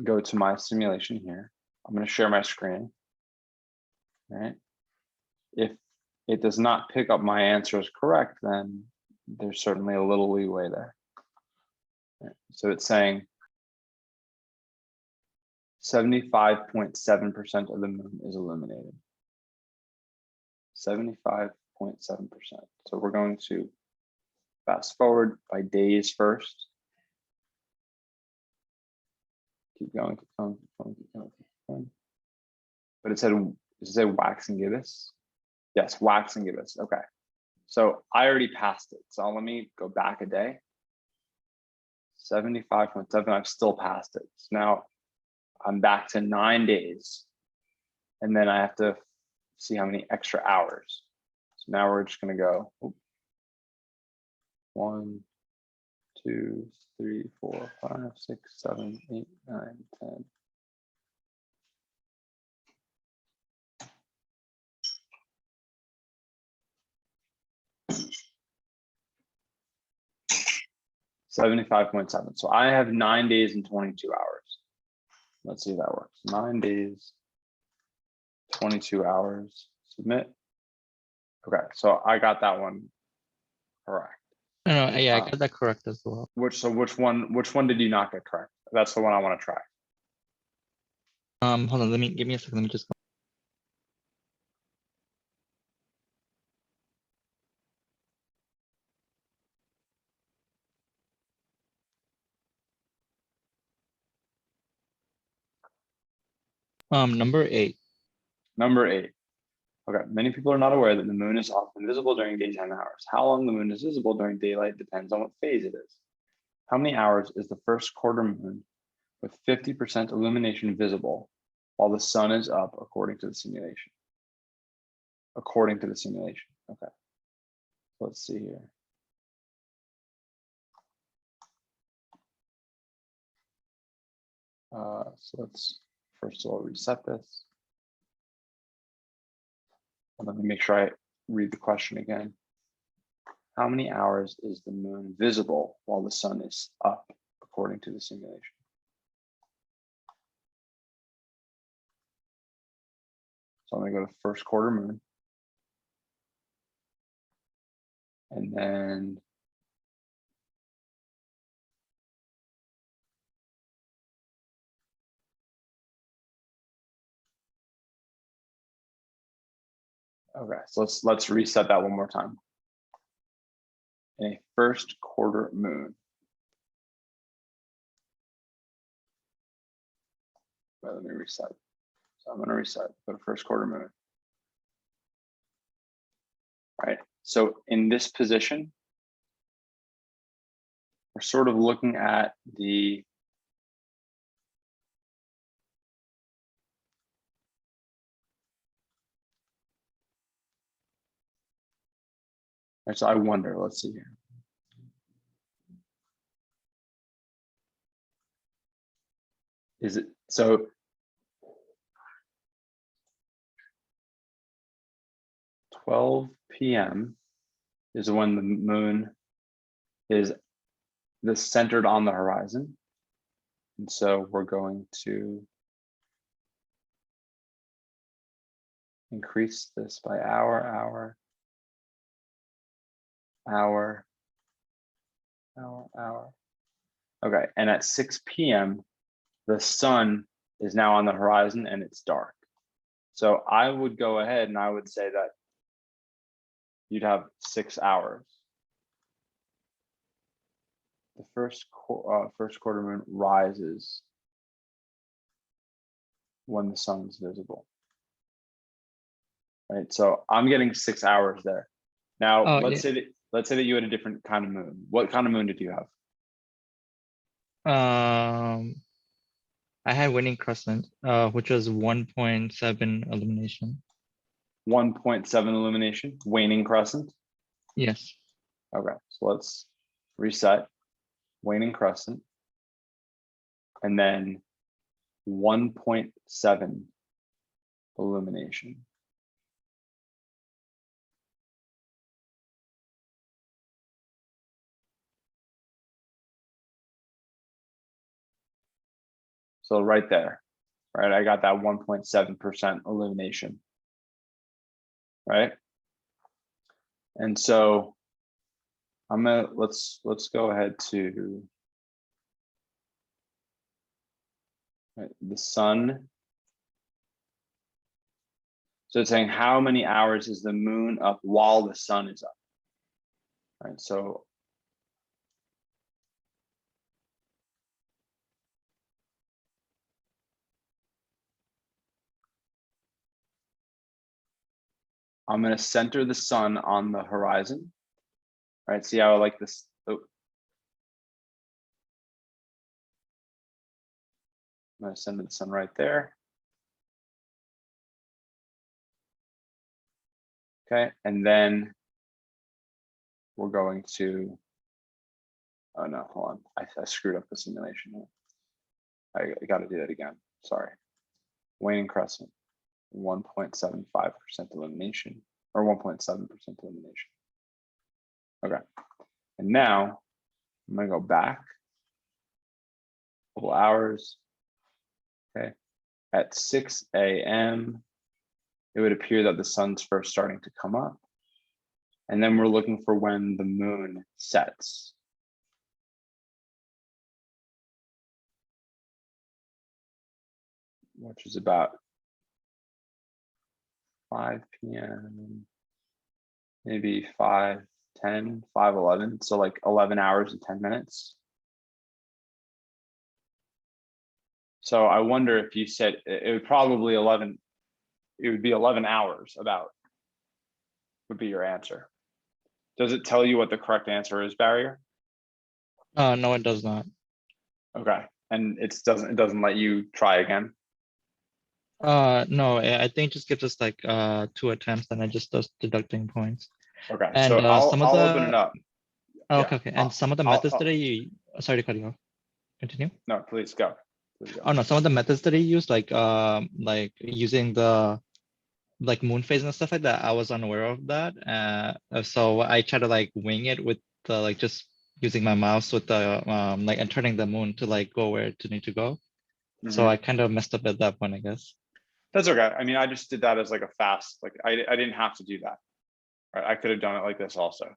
go to my simulation here. I'm going to share my screen. All right. If it does not pick up my answer as correct, then there's certainly a little leeway there. Right. So it's saying 75.7% of the moon is illuminated. 75.7%. So we're going to fast forward by days first. Keep going, keep going, keep going, keep going, keep going. But it said wax and gibbous. Yes, wax and gibbous. Okay. So I already passed it. So let me go back a day. 75.7, I've still passed it. So now I'm back to 9 days. And then I have to see how many extra hours. So now we're just gonna go 1, 2, 3, 4, 5, 6, 7, 8, 9, 10. $75.7. So I have 9 days and 22 hours. Let's see if that works. 9 days, 22 hours. Submit. Okay, so I got that one correct. No, yeah, I got that correct as well. Which one did you not get correct? That's the one I want to try. Hold on, give me a second. Let me just go. Number 8. Number 8. Okay, many people are not aware that the moon is often visible during daytime hours. How long the moon is visible during daylight depends on what phase it is. How many hours is the first quarter moon with 50% illumination visible while the sun is up according to the simulation? According to the simulation. Okay. Let's see here. So let's first of all reset this. And let me make sure I read the question again. How many hours is the moon visible while the sun is up according to the simulation? So I'm going to go to first quarter moon. And then okay, so let's reset that one more time. In a first quarter moon. Let me reset. So I'm going to reset, go to first quarter moon. All right, so in this position, we're sort of looking at the Right, so I wonder, let's see here. Is it, so 12 p.m. is when the moon is centered on the horizon. And so we're going to increase this by hour. Okay, and at 6 p.m., the sun is now on the horizon and it's dark. So I would go ahead and I would say that you'd have 6 hours. The first quarter moon rises when the sun is visible. Right, so I'm getting 6 hours there. Now, Oh, let's say that you had a different kind of moon. What kind of moon did you have? I had waning crescent, which was 1.7 illumination. 1.7 illumination, waning crescent. Yes. Okay, so let's reset waning crescent and then 1.7 illumination. So right there, right? I got that 1.7% illumination, right? And so I'm gonna, let's go ahead to the sun. So it's saying how many hours is the moon up while the sun is up, right? So I'm going to center the sun on the horizon, right? See how I like this? Oh. I'm going to center the sun right there. Okay, and then we're going to, oh no, hold on. I screwed up the simulation here. I got to do that again. Sorry. Waning crescent, 1.75% illumination, or 1.7% illumination. Okay, and now I'm going to go back a couple hours. Okay, at 6 a.m., it would appear that the sun's first starting to come up. And then we're looking for when the moon sets. Which is about 5 p.m., maybe 5:10, 5:11. So like 11 hours and 10 minutes. So I wonder if you said it would probably 11, it would be 11 hours about would be your answer. Does it tell you what the correct answer is, Barrier? No, it does not. Okay, and it doesn't let you try again. No, I think it just gives us like 2 attempts and it just does deducting points. Okay, And so some of I'll the, open it up. oh, Yeah, okay, okay. And some of the methods that I sorry to cut you off. Continue. No, please go. Please go. Oh no, some of the methods that I use, like using the like moon phase and stuff like that, I was unaware of that. So I try to like wing it with the like just using my mouse with the like and turning the moon to like go where it need to go. So I kind of messed up at that point, I guess. That's okay. I mean, I just did that as like a fast, like I didn't have to do that. Right? I could have done it like this also.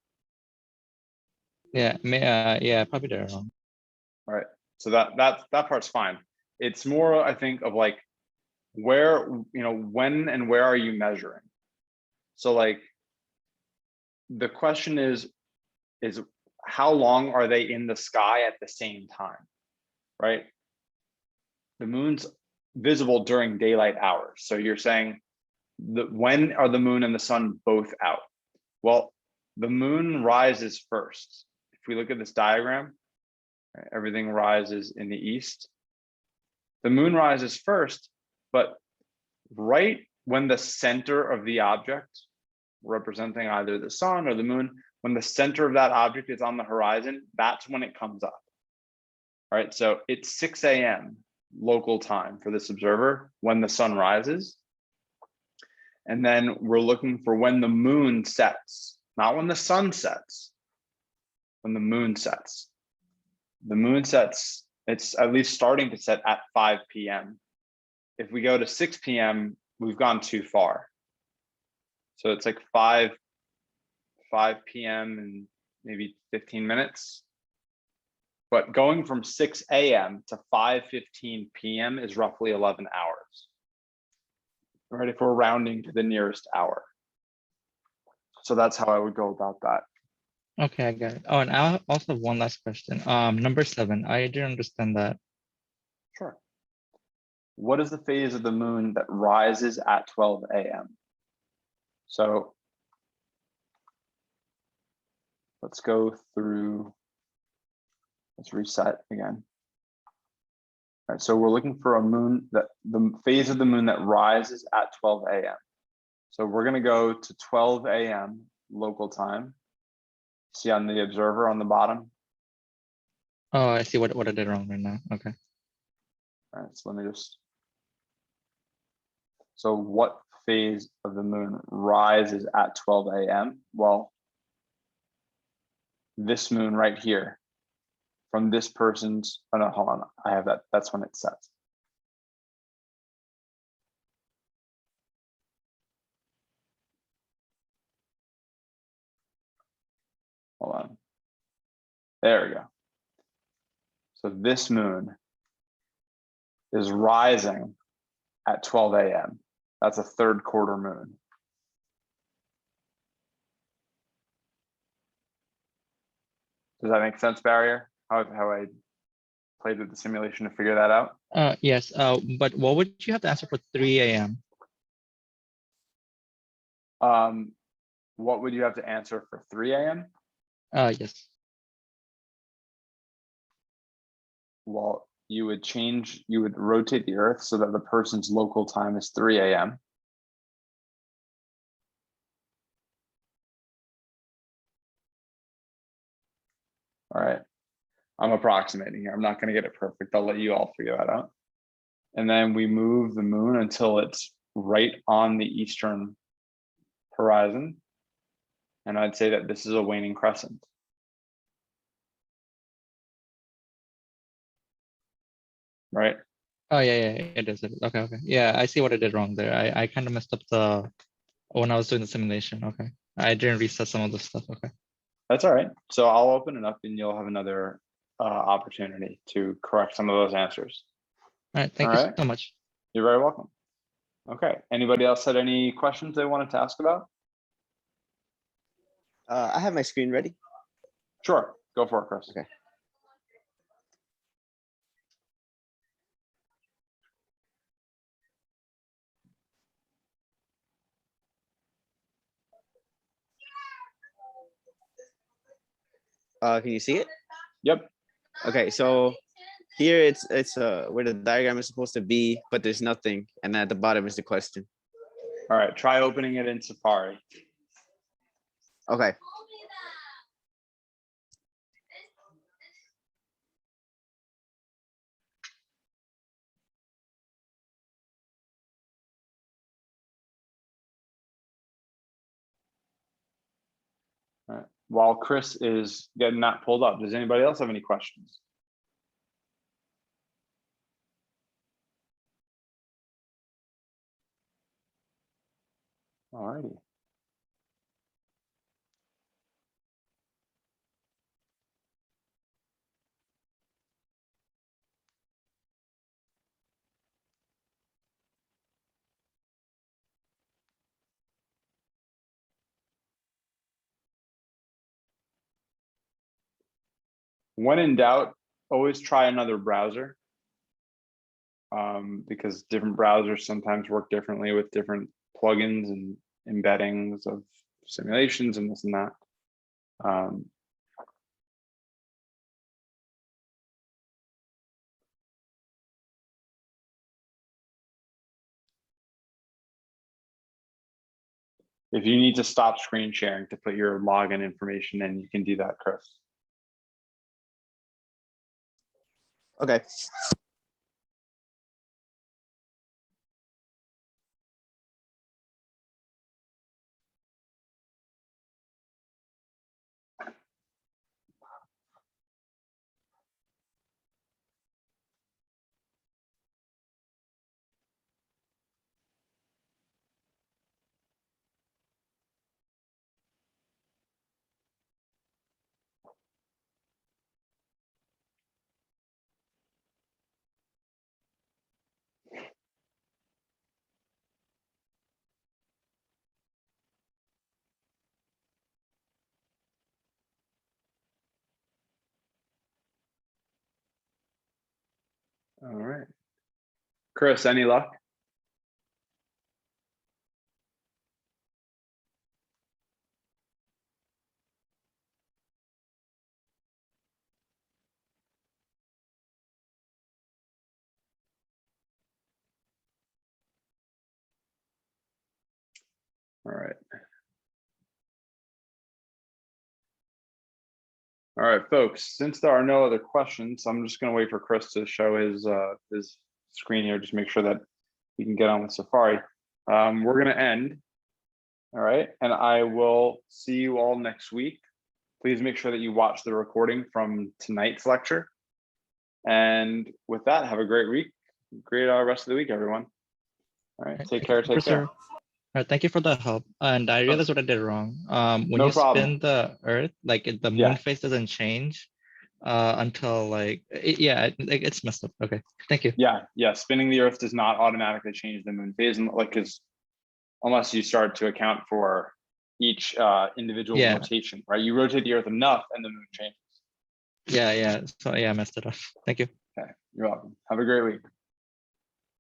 Yeah, yeah, probably they're wrong. All right. So that part's fine. It's more, I think, of like where, you know, when and where are you measuring? So like the question is how long are they in the sky at the same time, right? The moon's visible during daylight hours. So you're saying when are the moon and the sun both out? Well, the moon rises first. If we look at this diagram, everything rises in the east. The moon rises first, but right when the center of the object, representing either the sun or the moon, when the center of that object is on the horizon, that's when it comes up. All right, so it's 6 a.m. local time for this observer when the sun rises. And then we're looking for when the moon sets, not when the sun sets, when the moon sets. The moon sets, it's at least starting to set at 5 p.m. If we go to 6 p.m., we've gone too far. So it's like 5 p.m. and maybe 15 minutes. But going from 6 a.m. to 5:15 p.m. is roughly 11 hours. Right, if we're rounding to the nearest hour. So that's how I would go about that. Okay, I got it. Oh, and I also have one last question. Number 7, I didn't understand that. Sure. What is the phase of the moon that rises at 12 a.m.? So let's go through, let's reset again. All right, so we're looking for a moon that the phase of the moon that rises at 12 a.m. So we're going to go to 12 a.m. local time. See on the observer on the bottom. Oh, I see what I did wrong right now. Okay. All right, so let me just. So what phase of the moon rises at 12 a.m.? Well, this moon right here from this person's, oh no, hold on, I have that, that's when it sets. Hold on, there we go. So this moon is rising at 12 a.m. That's a third quarter moon. Does that make sense, Barrier? How I played with the simulation to figure that out? Yes, but what would you have to answer for 3 a.m.? What would you have to answer for 3 a.m.? Yes. Well, you would rotate the Earth so that the person's local time is 3 a.m. All right, I'm approximating here. I'm not going to get it perfect. I'll let you all figure that out. And then we move the moon until it's right on the eastern horizon. And I'd say that this is a waning crescent. Right? Oh, yeah, it is. Okay, okay. Yeah, I see what I did wrong there. I kind of messed up when I was doing the simulation. Okay. I didn't reset some of the stuff. Okay. That's all right. So I'll open it up and you'll have another opportunity to correct some of those answers. All right. Thank you so much. You're very welcome. Okay. Anybody else had any questions they wanted to ask about? I have my screen ready. Sure. Go for it, Chris. Okay. Can you see it? Yep. Okay, so here it's where the diagram is supposed to be, but there's nothing, and at the bottom is the question. All right. Try opening it in Safari. Okay. All right. While Chris is getting that pulled up, does anybody else have any questions? All righty. When in doubt, always try another browser. Because different browsers sometimes work differently with different plugins and embeddings of simulations and this and that. If you need to stop screen sharing to put your login information in, you can do that, Chris. Okay. All right. Chris, any luck? All right. All right, folks, since there are no other questions, I'm just going to wait for Chris to show his screen here, just make sure that we can get on with Safari. We're going to end. All right, and I will see you all next week. Please make sure that you watch the recording from tonight's lecture. And with that, have a great week. Great rest of the week, everyone. All right, take care. Take care. All right, thank you for the help. And I realized what I did wrong. When No you problem. spin the Earth, like the moon Yeah. phase doesn't change until like it's messed up. Okay, thank you. Yeah. Spinning the Earth does not automatically change the moon phase, like unless you start to account for each individual rotation, right? You rotate the Earth enough, and the moon changes. Yeah. So yeah, I messed it up. Thank you. Okay, you're welcome. Have a great week.